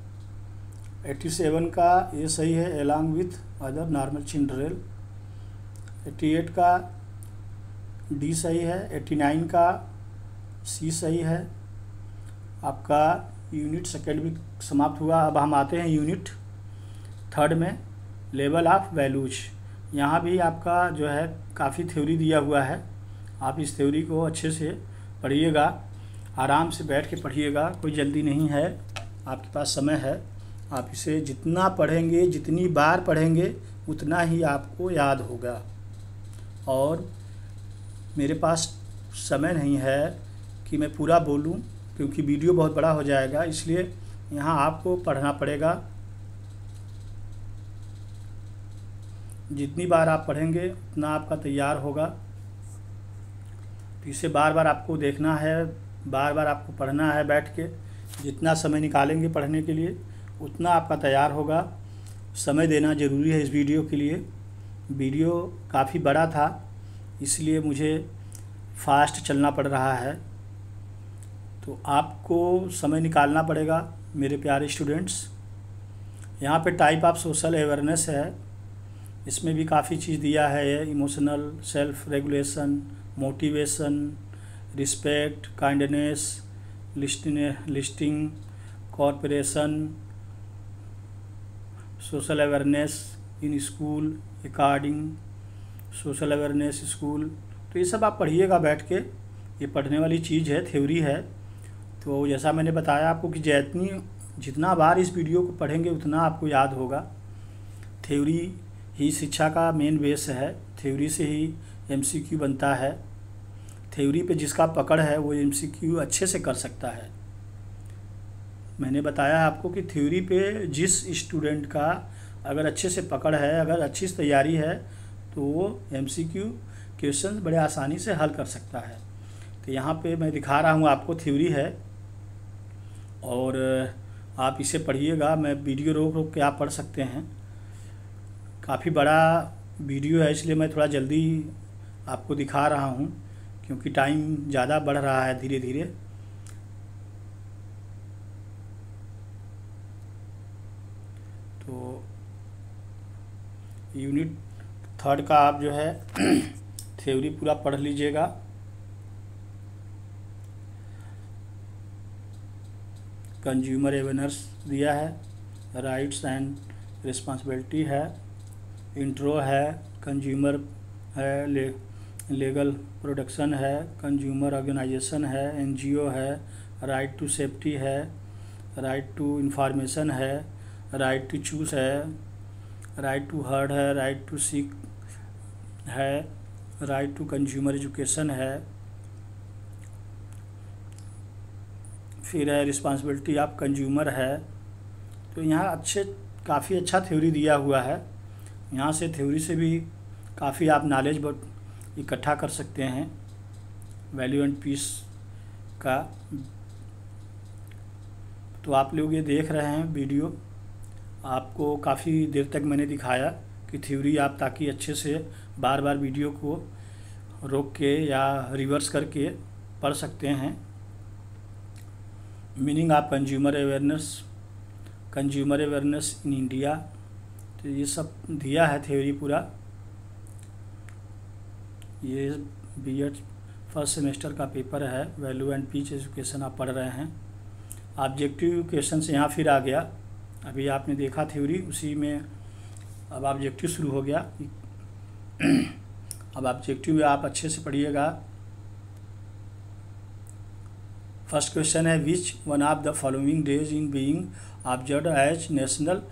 87 का ए सही है, along with other normal children. 88 का डी सही है। 89 का सी सही है। आपका यूनिट सेकेंड भी समाप्त हुआ। अब हम आते हैं यूनिट थर्ड में, लेवल ऑफ वैल्यूज। यहाँ भी आपका जो है काफ़ी थ्योरी दिया हुआ है। आप इस थ्योरी को अच्छे से पढ़िएगा, आराम से बैठ के पढ़िएगा, कोई जल्दी नहीं है, आपके पास समय है। आप इसे जितना पढ़ेंगे, जितनी बार पढ़ेंगे, उतना ही आपको याद होगा। और मेरे पास समय नहीं है कि मैं पूरा बोलूं, क्योंकि वीडियो बहुत बड़ा हो जाएगा, इसलिए यहाँ आपको पढ़ना पड़ेगा। जितनी बार आप पढ़ेंगे उतना आपका तैयार होगा। तो इसे बार बार आपको देखना है, बार बार आपको पढ़ना है बैठ के। जितना समय निकालेंगे पढ़ने के लिए उतना आपका तैयार होगा। समय देना ज़रूरी है इस वीडियो के लिए। वीडियो काफ़ी बड़ा था, इसलिए मुझे फास्ट चलना पड़ रहा है, तो आपको समय निकालना पड़ेगा मेरे प्यारे स्टूडेंट्स। यहाँ पे टाइप ऑफ सोशल अवेयरनेस है, इसमें भी काफ़ी चीज़ दिया है। Emotional, self regulation, motivation, respect, kindness, listing, corporation, social awareness in school, according social awareness school. तो ये सब आप पढ़िएगा बैठ के, ये पढ़ने वाली चीज़ है, थ्योरी है। तो जैसा मैंने बताया आपको कि जितना बार इस वीडियो को पढ़ेंगे उतना आपको याद होगा। थ्योरी ही शिक्षा का मेन बेस है, थ्योरी से ही एमसीक्यू बनता है। थ्योरी पे जिसका पकड़ है वो एमसीक्यू अच्छे से कर सकता है। मैंने बताया आपको कि थ्योरी पे जिस स्टूडेंट का अगर अच्छे से पकड़ है, अगर अच्छी से तैयारी है, तो वो एमसीक्यू क्वेश्चन बड़े आसानी से हल कर सकता है। तो यहाँ पे मैं दिखा रहा हूँ आपको, थ्योरी है और आप इसे पढ़िएगा। मैं वीडियो रोक रोक के आप पढ़ सकते हैं, काफ़ी बड़ा वीडियो है, इसलिए मैं थोड़ा जल्दी आपको दिखा रहा हूँ, क्योंकि टाइम ज़्यादा बढ़ रहा है धीरे धीरे। तो यूनिट थर्ड का आप जो है थ्योरी पूरा पढ़ लीजिएगा। कंज्यूमर अवेयरनेस दिया है, राइट्स एंड रिस्पांसिबिलिटी है, इंट्रो है, कंज्यूमर है, लीगल प्रोडक्शन है, कंज्यूमर ऑर्गेनाइजेशन है, एनजीओ है, राइट टू सेफ्टी है, राइट टू इंफॉर्मेशन है, राइट टू चूज है, राइट टू हर्ड है, राइट टू सीक है, राइट टू कंज्यूमर एजुकेशन है, फिर है रिस्पांसिबिलिटी ऑफ कंज्यूमर है। तो यहाँ काफ़ी अच्छा थ्योरी दिया हुआ है। यहाँ से थ्योरी से भी काफ़ी आप नॉलेज इकट्ठा कर सकते हैं। वैल्यू एंड पीस का। तो आप लोग ये देख रहे हैं वीडियो, आपको काफ़ी देर तक मैंने दिखाया कि थ्योरी आप ताकि अच्छे से बार बार वीडियो को रोक के या रिवर्स करके पढ़ सकते हैं। Meaning of consumer awareness in India, तो ये सब दिया है थ्योरी पूरा। ये बीएड फर्स्ट सेमेस्टर का पेपर है, वैल्यू एंड पीस एजुकेशन आप पढ़ रहे हैं। ऑब्जेक्टिव क्वेश्चन से यहाँ फिर आ गया, अभी आपने देखा थ्योरी, उसी में अब ऑब्जेक्टिव शुरू हो गया। अब ऑब्जेक्टिव में आप अच्छे से पढ़िएगा। फर्स्ट क्वेश्चन है which one of the following days in being observed as national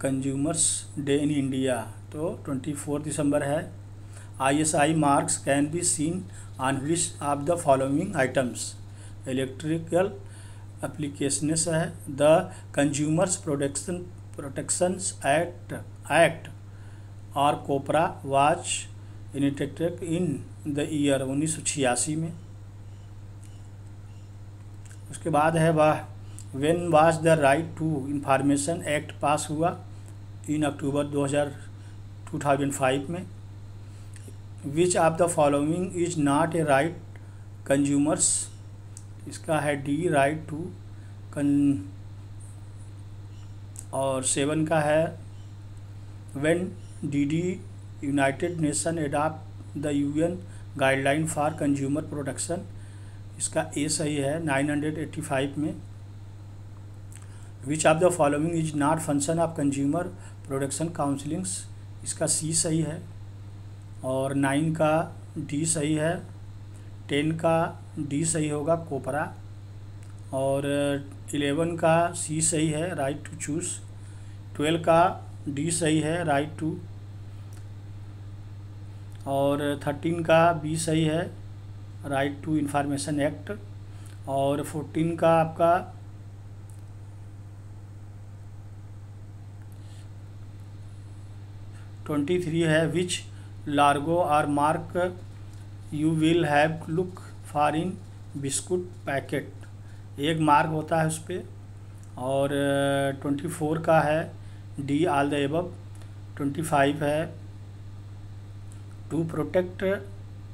consumers day in India. तो 24 दिसंबर है। ISI marks can be seen on which of the following items. Electrical applications है, द कंज्यूमर्स प्रोटेक्शंस एक्ट और COPRA was enacted in the year 1986 में। उसके बाद है वह when was the right to information act pass हुआ, in October 2005 में। Which of the following is not a right consumers, इसका है डी राइट टू और 7 का है when DD United nation adopt the UN guideline for consumer protection, इसका A सही है 985 में। Which of the following is not function of consumer protection counsellings, इसका सी सही है और 9 का डी सही है। 10 का डी सही होगा कोपरा और 11 का सी सही है राइट टू चूज। 12 का डी सही है राइट टू और 13 का बी सही है राइट टू इंफॉर्मेशन एक्ट और 14 का आपका (23) है विच लार्गो और mark you will have look for in biscuit packet, एक मार्क होता है उस पर। और 24 का है डी ऑल द एबव। 25 है to protect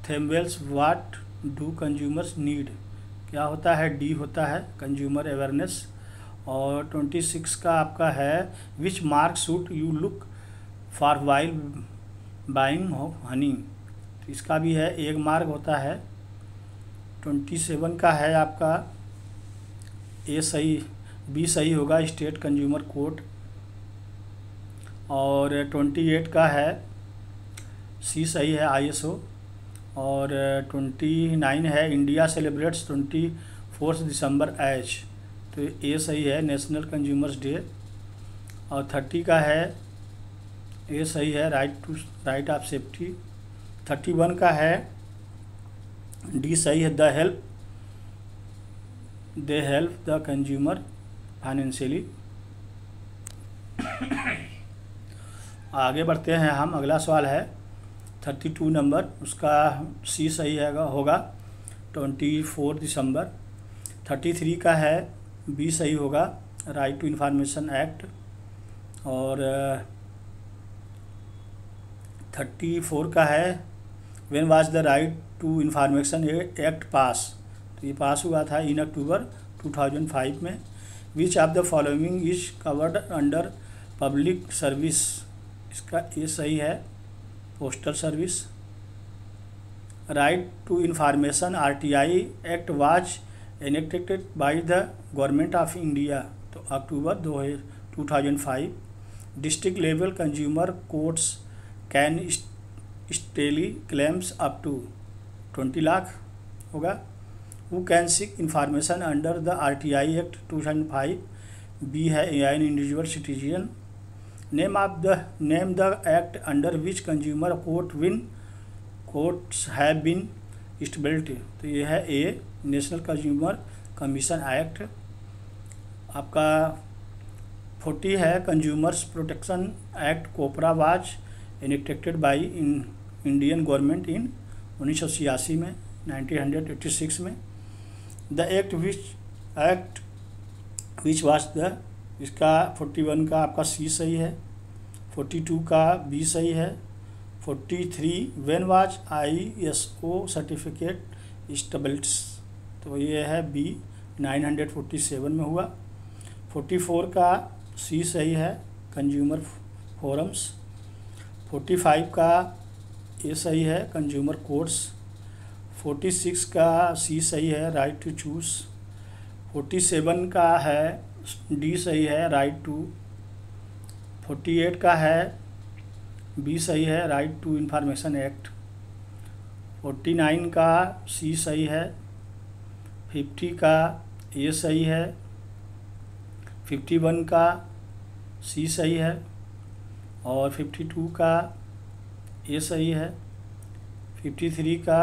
themselves what do consumers need, क्या होता है डी होता है कंज्यूमर अवेयरनेस। और 26 का आपका है which mark should you look for while buying Honey, तो इसका भी है एक मार्क होता है। 27 का है आपका ए सही, बी सही होगा स्टेट कंज्यूमर कोर्ट। और 28 का है सी सही है ISO। और 29 है इंडिया सेलिब्रेट्स 24 दिसंबर एज, तो ए सही है नेशनल कंज्यूमर्स डे। और 30 का है ए सही है राइट ऑफ सेफ्टी। 31 का है डी सही है they help the consumer financially. आगे बढ़ते हैं हम, अगला सवाल है 32 नंबर, उसका सी सही है होगा 24 दिसंबर। 33 का है बी सही होगा राइट टू इंफॉर्मेशन एक्ट। और 34 का है when was the right to information act pass, तो ये पास हुआ था इन अक्टूबर 2005 में। Which of the following is covered under public service, इसका ए सही है postal service. Right to information RTI act was enacted by the government of India, तो October 2005। District level consumer courts can स्टेली claims up to 20 lakh होगा। Who can seek information under the RTI act 2005, B है an individual citizen. Name the act under which consumer courts have been established, तो ये है a national consumer commission act. आपका 40 है consumers protection act COPRA was enacted by Indian government in 1986 में 1986 में। The act which was the, इसका 41 का आपका सी सही है, 42 का बी सही है, 43 when was ISO certificate established, तो ये है बी 947 में हुआ। 44 का सी सही है, कंज्यूमर फोरम्स। 45 का ए सही है, कंज्यूमर कोड्स। 46 का सी सही है, राइट टू चूज़। 47 का है डी सही है, राइट टू। 48 का है बी सही है, राइट टू इंफॉर्मेशन एक्ट। 49 का सी सही है। 50 का ए सही है। 51 का सी सही है और 52 का ए सही है। 53 का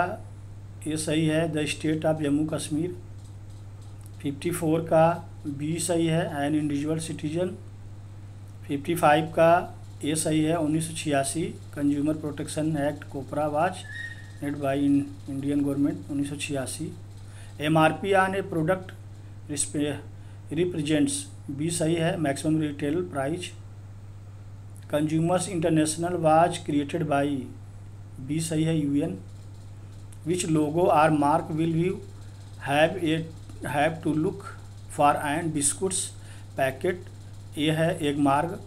ए सही है, the state of Jammu Kashmir. 54 का बी सही है, एन इंडिविजुअल सिटीजन। 55 का ए सही है, 1986 consumer protection act COPRA was made by Indian government 1986। MRP on a product represents, B सही है, maximum retail price. Consumers international was created by, B सही है, UN। Which logo or mark will you have to look for and biscuits packet, ये है एक मार्ग।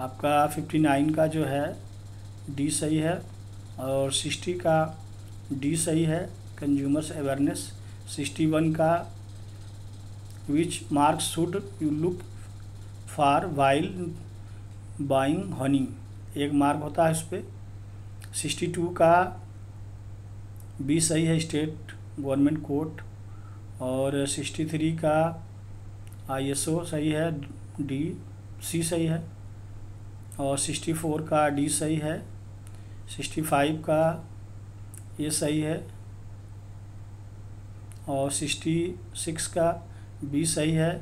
आपका 59 का जो है डी सही है और 60 का डी सही है, कंज्यूमर्स अवेयरनेस। 61 का which mark should you look for while buying Honey, एक मार्क होता है उस पर। 62 का बी सही है, स्टेट गवर्नमेंट कोड। और 63 का ISO सही है, डी सी सही है। और 64 का डी सही है। 65 का ए सही है और 66 का बी सही है,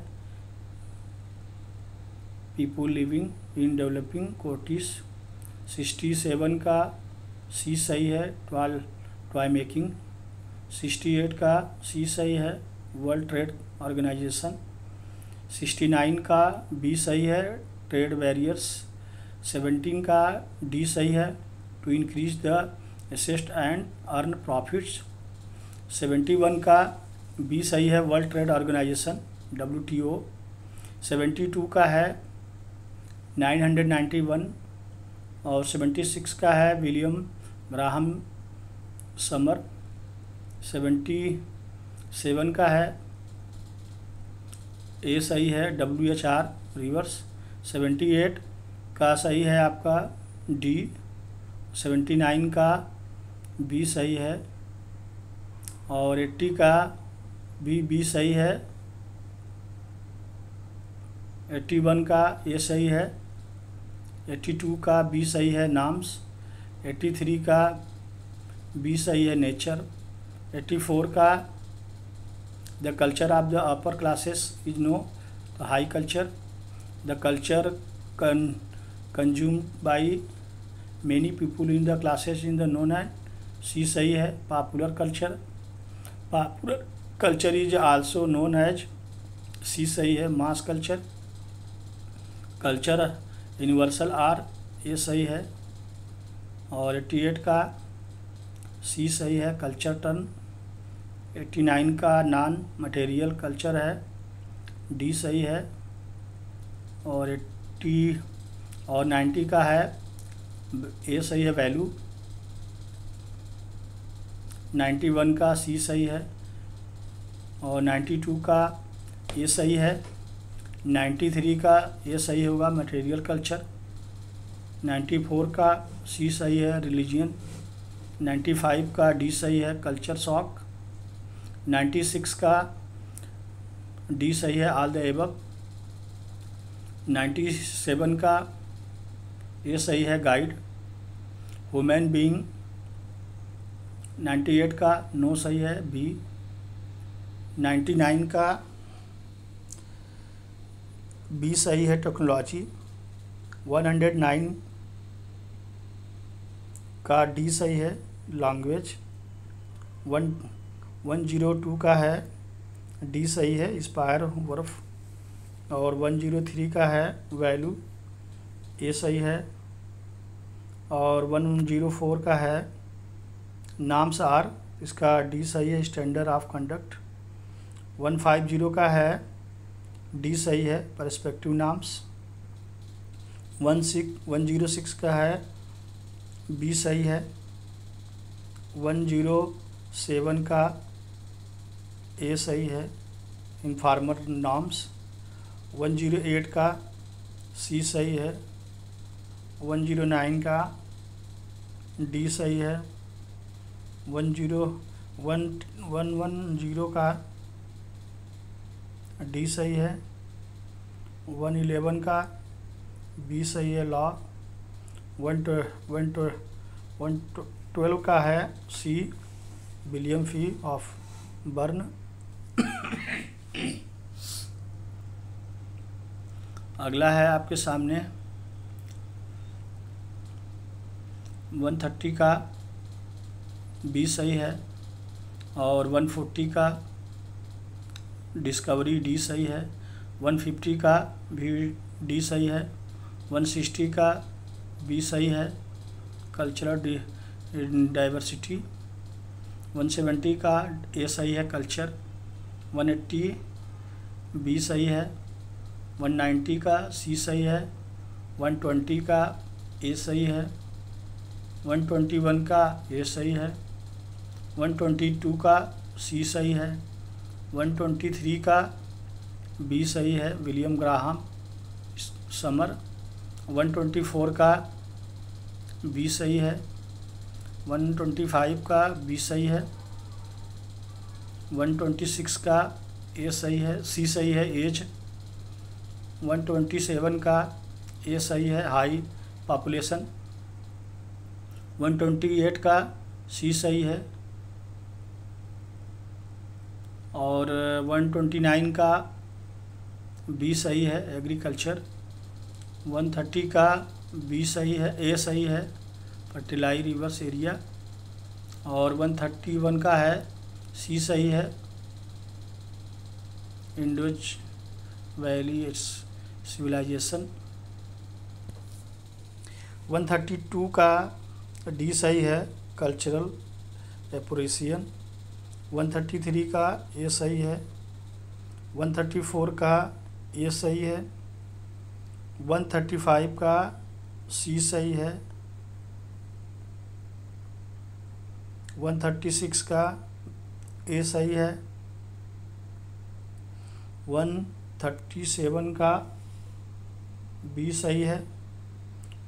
people living in developing countries. 67 का सी सही है, टॉय मेकिंग। 68 का सी सही है, वर्ल्ड ट्रेड ऑर्गेनाइजेशन। 69 का बी सही है, ट्रेड बैरियर्स। 17 का डी सही है, to increase the asset and earn profits. 71 का बी सही है, वर्ल्ड ट्रेड ऑर्गेनाइजेशन WTO। 72 का है 991 और 76 का है विलियम ग्राहम समर। 77 का है ए सही है, WHR रिवर्स। 78 का सही है आपका डी। 79 का बी सही है और 80 का बी सही है। 81 का ए सही है। 82 का बी सही है, नाम्स। 83 का बी सही है, नेचर। 84 का the culture of the upper classes is no high culture, the culture consumed by many people in the classes in the known and, C सही है, popular culture is also known as, C सही है, मास culture universal are, ये सही है। और 88 का सी सही है, कल्चर टर्न। 89 का नॉन मटेरियल कल्चर है, डी सही है। और 90 का है ए सही है, वैल्यू। 91 का सी सही है और 92 का ए सही है। 93 का ए सही होगा, मटेरियल कल्चर। 94 का सी सही है, रिलीजियन। 95 का डी सही है, कल्चर शॉक। 96 का डी सही है, ऑल द एबव। 97 का ए सही है, गाइड। Human being. 98 का नो सही है, बी। 99 का बी सही है, टेक्नोलॉजी। 109 का डी सही है, लैंग्वेज। 102 का है डी सही है, इंस्पायर वर्फ। और 103 का है वैल्यू, ए सही है। और 104 का है नाम्स आर, इसका डी सही है, स्टैंडर्ड ऑफ कंडक्ट। 150 का है डी सही है, पर्सपेक्टिव नाम्स। 106 का है बी सही है। 107 का ए सही है, इन्फॉर्मर नॉर्म्स। 108 का सी सही है। 109 का डी सही है। 110 का डी सही है। 111 का बी सही है, लॉ। 112 का है सी, विलियम फी ऑफ बर्न। अगला है आपके सामने 130 का बी सही है। और 140 का डिस्कवरी डी सही है। 150 का भी डी सही है। 160 का बी सही है, कल्चरल डाइवर्सिटी। 170 का ए सही है, कल्चर। 180 बी सही है। 190 का सी सही है। 120 का ए सही है। 121 का ए सही है। 122 का सी सही है। 123 का बी सही है, विलियम ग्राहम समर। 124 का बी सही है। 125 का बी सही है। 126 का ए सही है, सी सही है, एज। 127 का ए सही है, हाई पॉपुलेशन। 128 का सी सही है। और 129 का बी सही है, एग्रीकल्चर। 130 का बी सही है, ए सही है, फर्टिलाइज रिवर्स एरिया। और 131 का है सी सही है, इंडोज वैली सिविलाइजेशन। 132 का डी सही है, कल्चरल एप्रोसिएशन। 133 का ए सही है। 134 का ए सही है। 135 का सी सही है। 136 का ए सही है। 137 का बी सही है।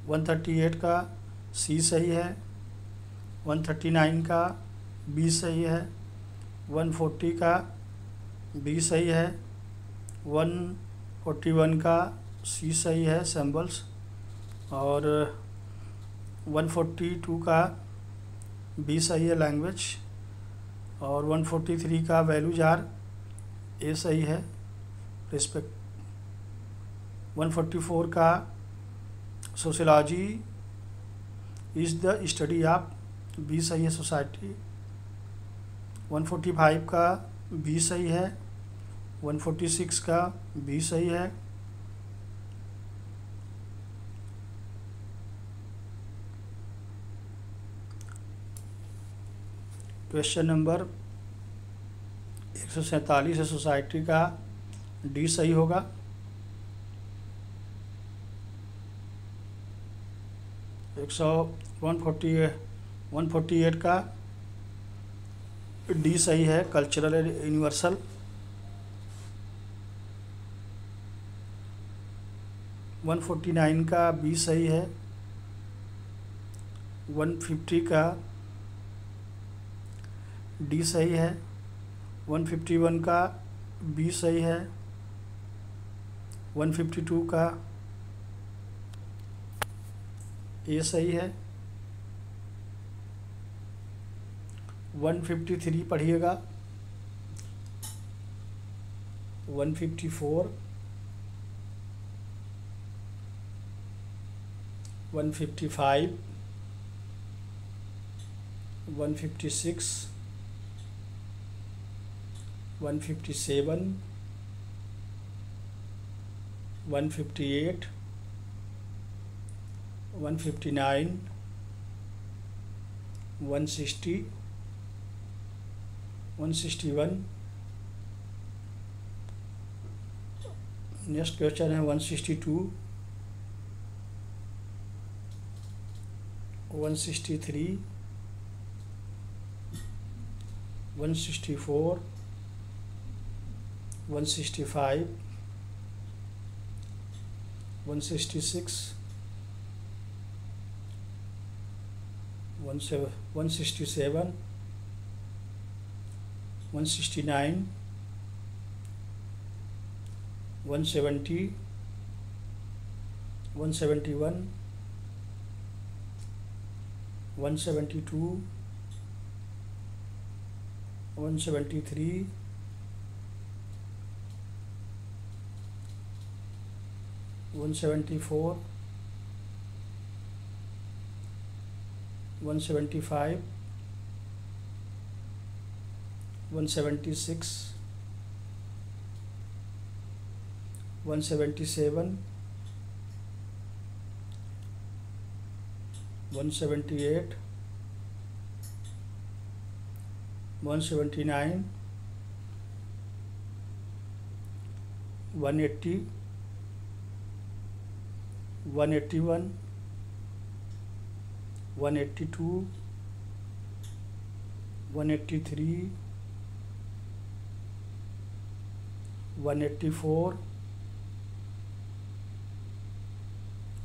138 का सी सही है। 139 का बी सही है। 140 का बी सही है। 141 का सी सही है, सिंबल्स। और 142 का बी सही है, लैंग्वेज। और 143 का वैल्यूज आर, ए सही है, रिस्पेक्ट। 144 का sociology is the study of, B सही है, सोसाइटी। 145 का बी सही है। 146 का बी सही है। क्वेश्चन नंबर 147 है, सोसाइटी का डी सही होगा। 148 का डी सही है, कल्चरल यूनिवर्सल। 149 का बी सही है। 150 का डी सही है। 151 का बी सही है। 152 का ए सही है। 153 पढ़िएगा। 154, 155, 156, 157, 158, 159, 160, 161. नेक्स्ट क्वेश्चन है 162, 163, 164, 165, 166, 167, 169, 170, 171, 172, 173, 174, 175, 176, 177, 178, 179, 180, 181, 182, 183, 184,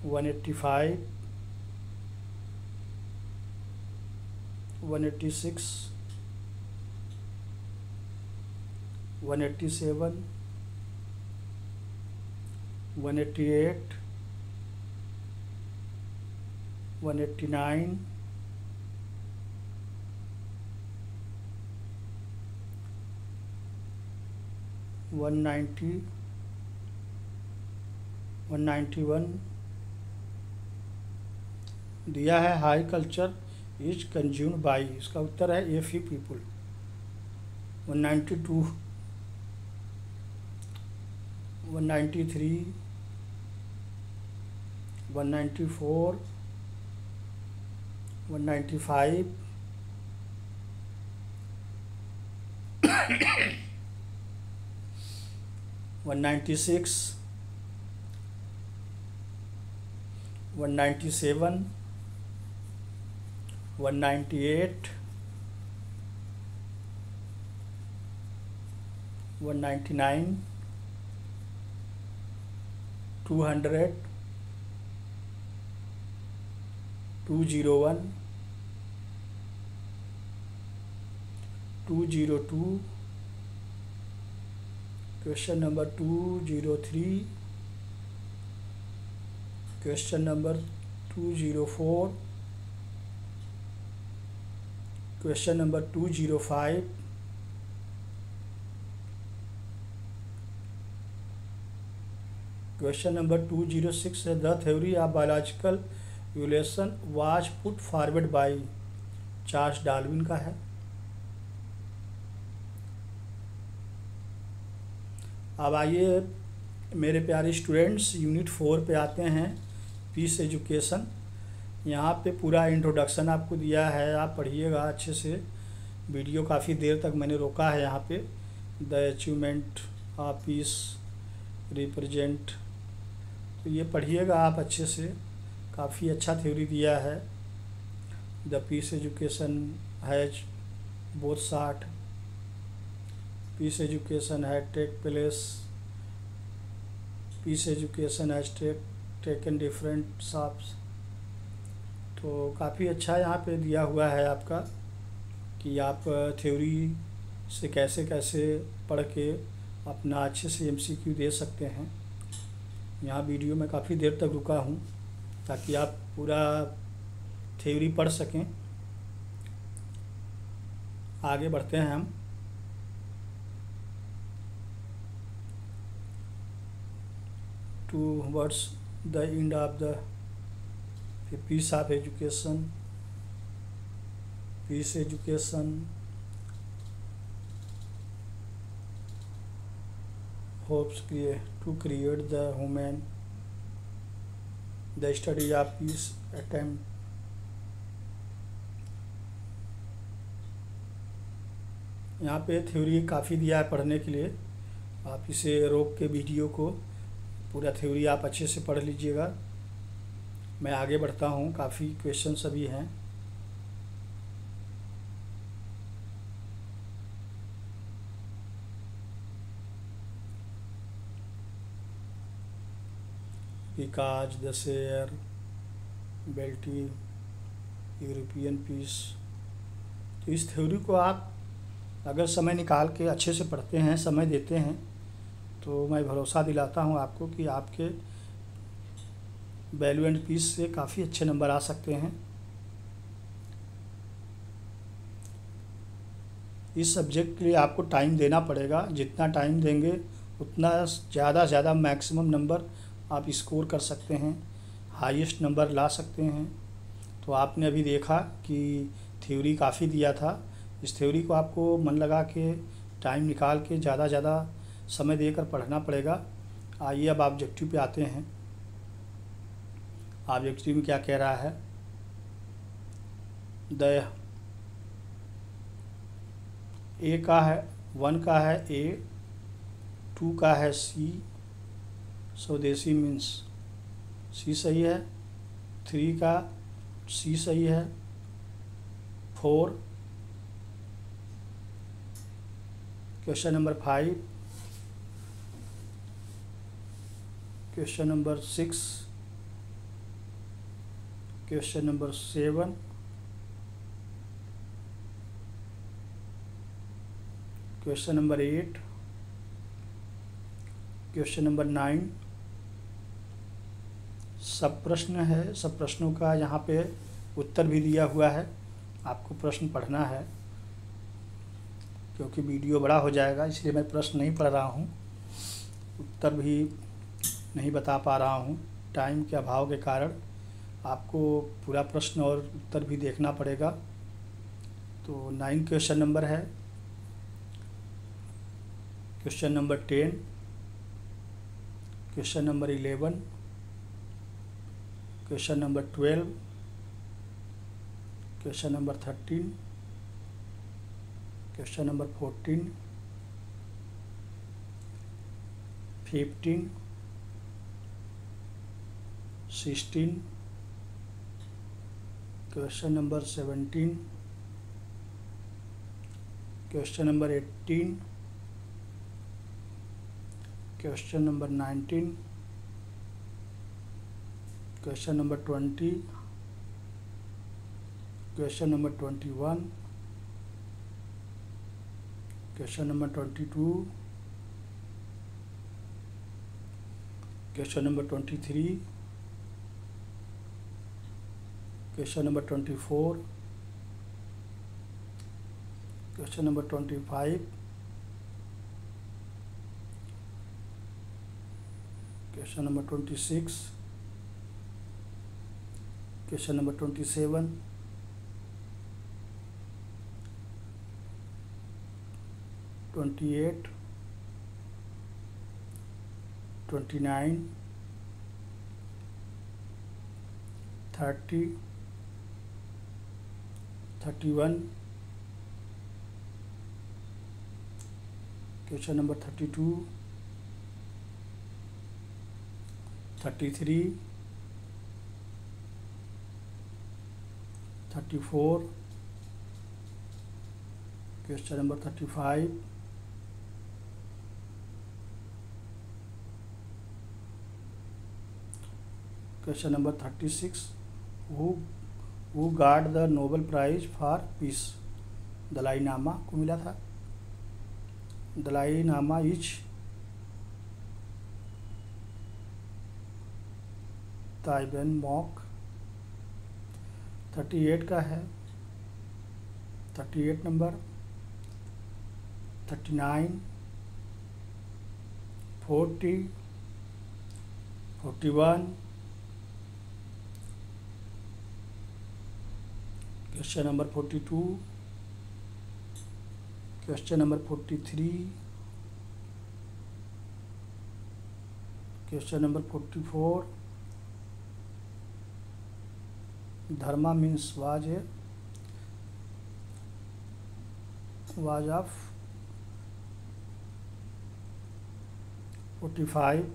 185, 186, 187, 188, 189, 190, 191. दिया है high culture is consumed by, इसका उत्तर है a few people. 192, 193, 194, 195, 196, 197, 198, 199, 200, 201, 202, question number 203, question number 204, question number 205, question number 206 है the theory of biological evolution was put forward by Charles Darwin का है. अब आइए मेरे प्यारे स्टूडेंट्स यूनिट 4 पे आते हैं, पीस एजुकेशन. यहाँ पे पूरा इंट्रोडक्शन आपको दिया है, आप पढ़िएगा अच्छे से. वीडियो काफ़ी देर तक मैंने रोका है यहाँ पे. The achievement of peace represent, तो ये पढ़िएगा आप अच्छे से, काफ़ी अच्छा थ्योरी दिया है. The peace education has both side, peace education has take place, peace education has taken different shapes. तो काफ़ी अच्छा यहाँ पे दिया हुआ है आपका कि आप थ्योरी से कैसे कैसे पढ़ के अपना अच्छे से एमसीक्यू दे सकते हैं. यहाँ वीडियो में काफ़ी देर तक रुका हूँ ताकि आप पूरा थ्योरी पढ़ सकें. आगे बढ़ते हैं हम. Towards the end of the peace of education, peace education hopes to create the human the study of peace attempt. यहाँ पे थ्योरी काफ़ी दिया है पढ़ने के लिए, आप इसे रोक के वीडियो को पूरा थ्योरी आप अच्छे से पढ़ लीजिएगा। मैं आगे बढ़ता हूँ, काफ़ी क्वेश्चन अभी हैं। बिकॉज द शेयर बेल्टी यूरोपियन पीस। तो इस थ्योरी को आप अगर समय निकाल के अच्छे से पढ़ते हैं, समय देते हैं, तो मैं भरोसा दिलाता हूं आपको कि आपके वैल्यू एंड पीस से काफ़ी अच्छे नंबर आ सकते हैं। इस सब्जेक्ट के लिए आपको टाइम देना पड़ेगा, जितना टाइम देंगे उतना ज़्यादा से ज़्यादा मैक्सिमम नंबर आप स्कोर कर सकते हैं, हाईएस्ट नंबर ला सकते हैं। तो आपने अभी देखा कि थ्योरी काफ़ी दिया था, इस थ्योरी को आपको मन लगा के टाइम निकाल के ज़्यादा ज़्यादा समय देकर पढ़ना पड़ेगा। आइए अब ऑब्जेक्टिव पे आते हैं। ऑब्जेक्टिव में क्या कह रहा है? ए का है 1 का है ए, 2 का है सी, स्वदेशी मीन्स सी सही है, 3 का सी सही है, 4 question number 5, question number 6, question number 7, question number 8, question number 9। सब प्रश्न है, सब प्रश्नों का यहाँ पे उत्तर भी दिया हुआ है, आपको प्रश्न पढ़ना है। क्योंकि वीडियो बड़ा हो जाएगा इसलिए मैं प्रश्न नहीं पढ़ रहा हूँ, उत्तर भी नहीं बता पा रहा हूँ, टाइम के अभाव के कारण। आपको पूरा प्रश्न और उत्तर भी देखना पड़ेगा। तो 9 क्वेश्चन नंबर है, question number 10, question number 11, question number 12, question number 13, question number 14, 15, 16, question number 17, question number 18, question number 19, question number 20, question number 21, question number 22, question number 23, question number 24, question number 25, question number 26, question number 27, (28), 29, 30, 31, question number 32, 33, 34, question number 35, question number 36, who got the Nobel Prize for Peace? Dalai नामा को मिला था। दलाई नामा is ताइबेन mock. 38 का है, 38 number, 39, 40, 41, question number 42, question number 43, Question number 44. Dharma means was of 45.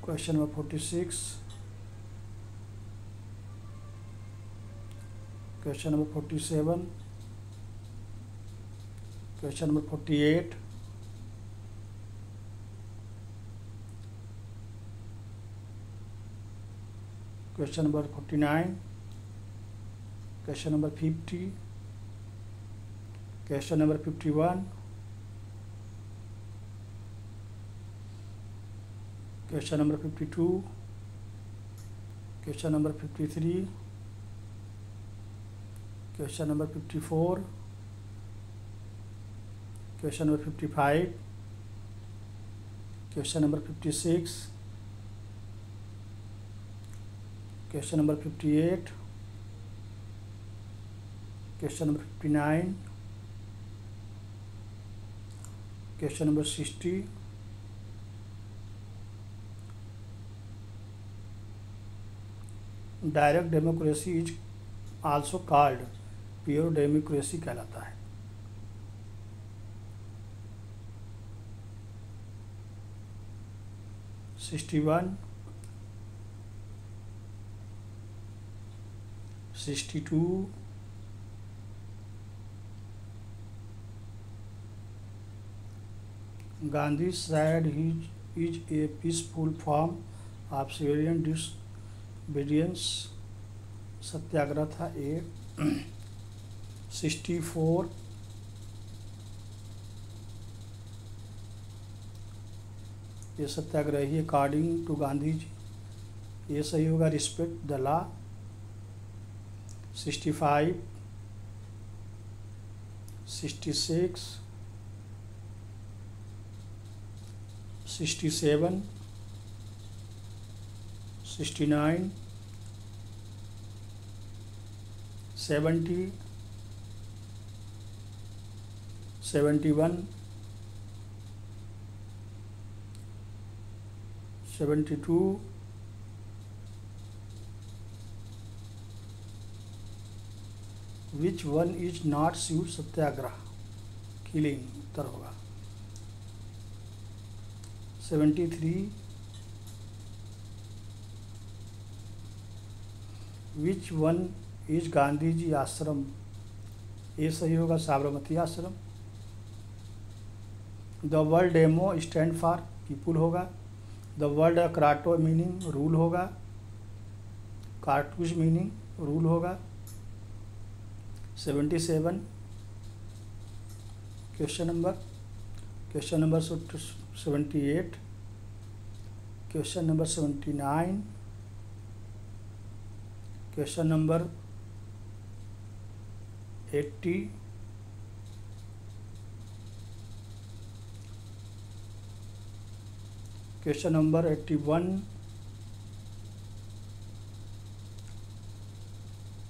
Question number 46. Question number 47. Question number 48. Question number 49. Question number 50. Question number 51. Question number 52. Question number 53. Question number 54. Question number 55. Question number 56. Question number 58. Question number 59. Question number 60. Direct democracy is also called pure democracy कहलाता है। Sixty 62. Gandhi said he is a peaceful form of civilian disobedience. सत्याग्रह था ए। 64. ये सत्याग्रही according to Gandhi ji, ये सही होगा, respect the law. 65. 66. 67. 69. 70. 71. 72. Which one is not शिव satyagraha killing? उत्तर होगा 73. Which one is Gandhi ji आश्रम? ये सही होगा, साबरमती आश्रम। The word demo stand for people होगा। द वर्ड कराटो मीनिंग रूल होगा। कार्टूज मीनिंग रूल होगा। 77. Question number 78. Question number 79. Question number 80. Question number 81.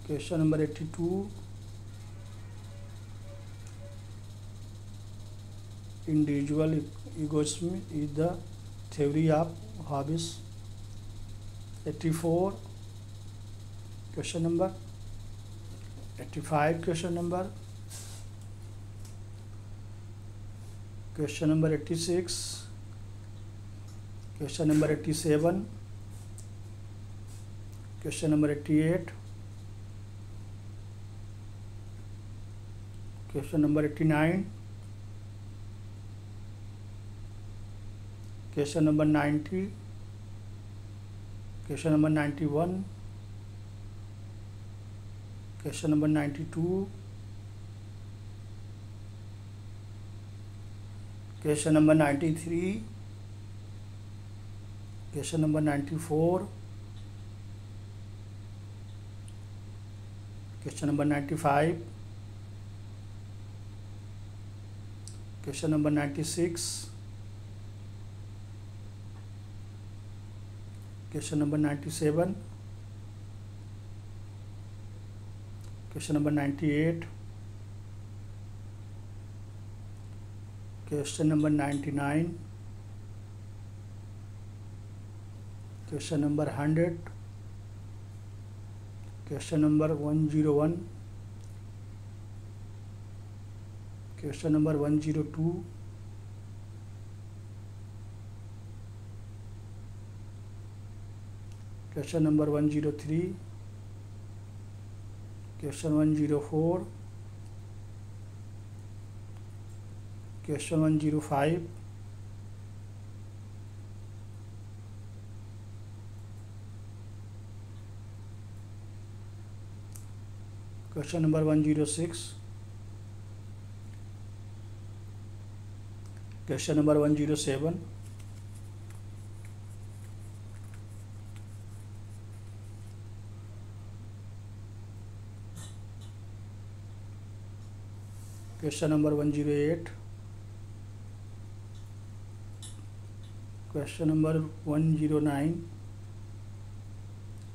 Question number 82. Individual egoism is the theory of hobbies. 84. Question number 85. Question number 86. Question number 87. Question number 88. Question number 89. Question number 90. Question number 91. Question number 92. Question number 93. Question number 94. Question number 95. Question number 96. Question number 97. Question number 98. Question number 99. Question number 100, question number 101, question number 102, question number 103, question 104, question 105, question number 106, question number 107, question number 108, question number 109,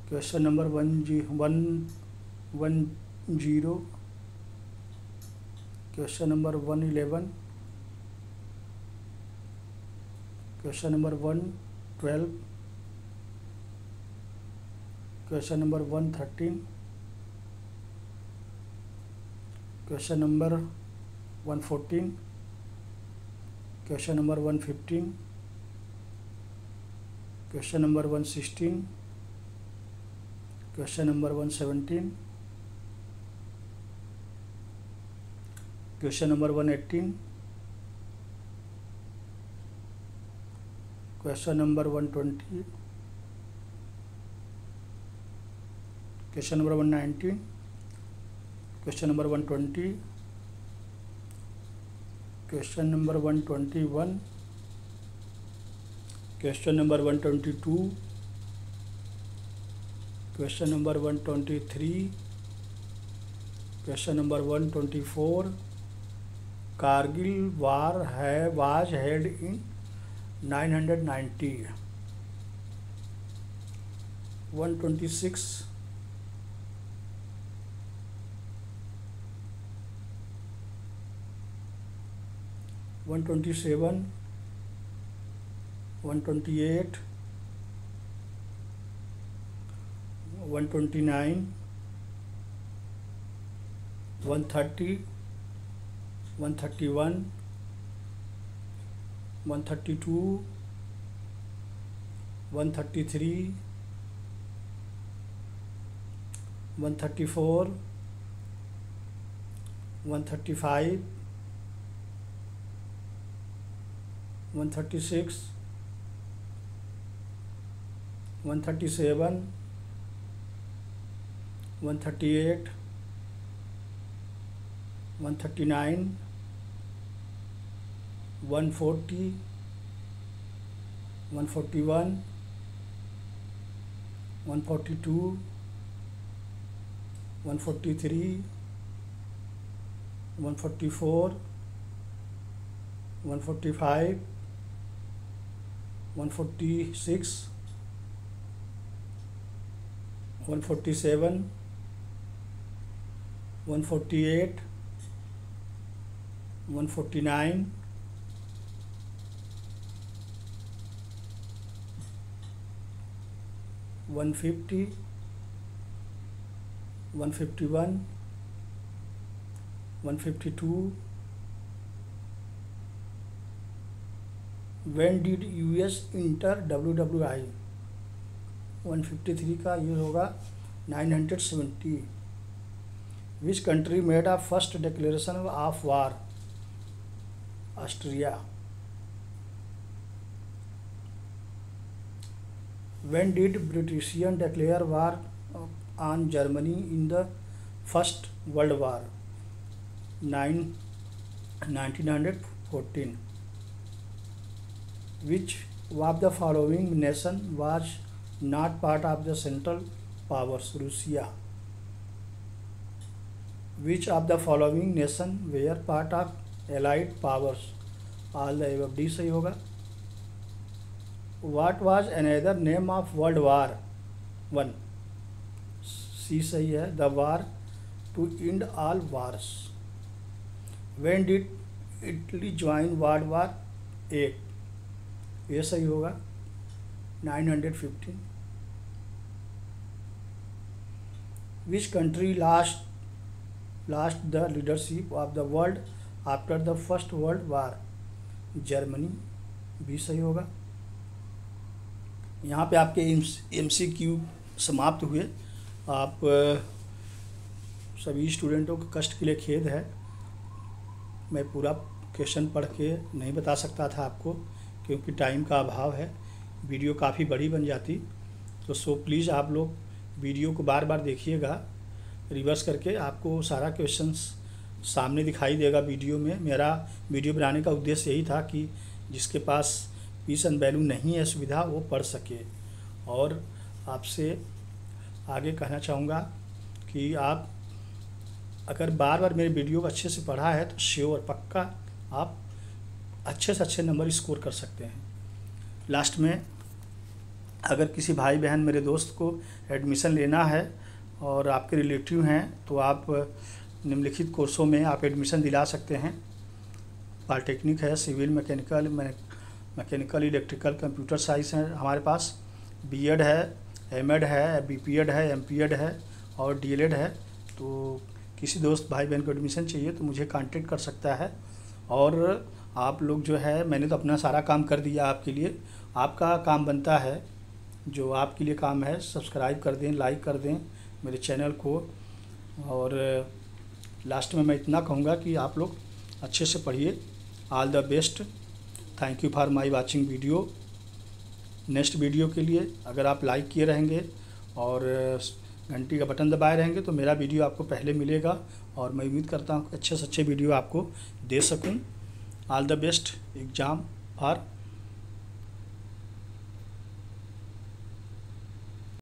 question number 110, question number 111, question number 112, question number 113, question number 114, question number 115, question number 116, question number 117, question number 118, question number 120, question number 119, question number 120, question number 121, question number 122, question number 123, question number 124, Kargil war was held in 990, 126, 127, 128, 129, 130, 131, 132, 133, 134, 135, 136, 137, 138, 139, 140, 141, 142, 143, 144, 145, 146, 147, 148, 149, 150, 151, 152. When did US enter WWI? 153 का use होगा 970. Which country made a first declaration of war? Austria. When did Britishers declare war on Germany in the First World War? 1914. Which of the following nation was not part of the Central Powers? Russia. Which of the following nation were part of Allied Powers? All the above. D सही होगा. What was another name of World War I? C सही है. The war to end all wars. When did Italy join World War 8? ये सही होगा. 915. Which country lost the leadership of the world after the First World War? Germany भी सही होगा। यहाँ पे आपके MCQ समाप्त हुए। आप सभी स्टूडेंटों को कष्ट के लिए खेद है, मैं पूरा क्वेश्चन पढ़ के नहीं बता सकता था आपको, क्योंकि टाइम का अभाव है, वीडियो काफ़ी बड़ी बन जाती। तो सो प्लीज़ आप लोग वीडियो को बार बार देखिएगा, रिवर्स करके आपको सारा क्वेश्चंस सामने दिखाई देगा वीडियो में। मेरा वीडियो बनाने का उद्देश्य यही था कि जिसके पास पीस एंड वैल्यू नहीं है सुविधा, वो पढ़ सके। और आपसे आगे कहना चाहूँगा कि आप अगर बार बार मेरे वीडियो को अच्छे से पढ़ा है तो श्योर पक्का आप अच्छे से अच्छे नंबर स्कोर कर सकते हैं। लास्ट में अगर किसी भाई बहन मेरे दोस्त को एडमिशन लेना है और आपके रिलेटिव हैं तो आप निम्नलिखित कोर्सों में आप एडमिशन दिला सकते हैं। पॉलिटेक्निक है, civil, mechanical, electrical, computer science है हमारे पास, बीएड है, एमएड है, बीपीएड है, एमपीएड है और डीएलएड है। तो किसी दोस्त भाई बहन को एडमिशन चाहिए तो मुझे कांटेक्ट कर सकता है। और आप लोग जो है, मैंने तो अपना सारा काम कर दिया आपके लिए, आपका काम बनता है, जो आपके लिए काम है, सब्सक्राइब कर दें, लाइक कर दें मेरे चैनल को। और लास्ट में मैं इतना कहूँगा कि आप लोग अच्छे से पढ़िए। All the best. Thank you for my watching video. Next video के लिए अगर आप लाइक किए रहेंगे और घंटी का बटन दबाए रहेंगे तो मेरा वीडियो आपको पहले मिलेगा, और मैं उम्मीद करता हूँ कि अच्छे से अच्छे वीडियो आपको दे सकूँ। All the best exam for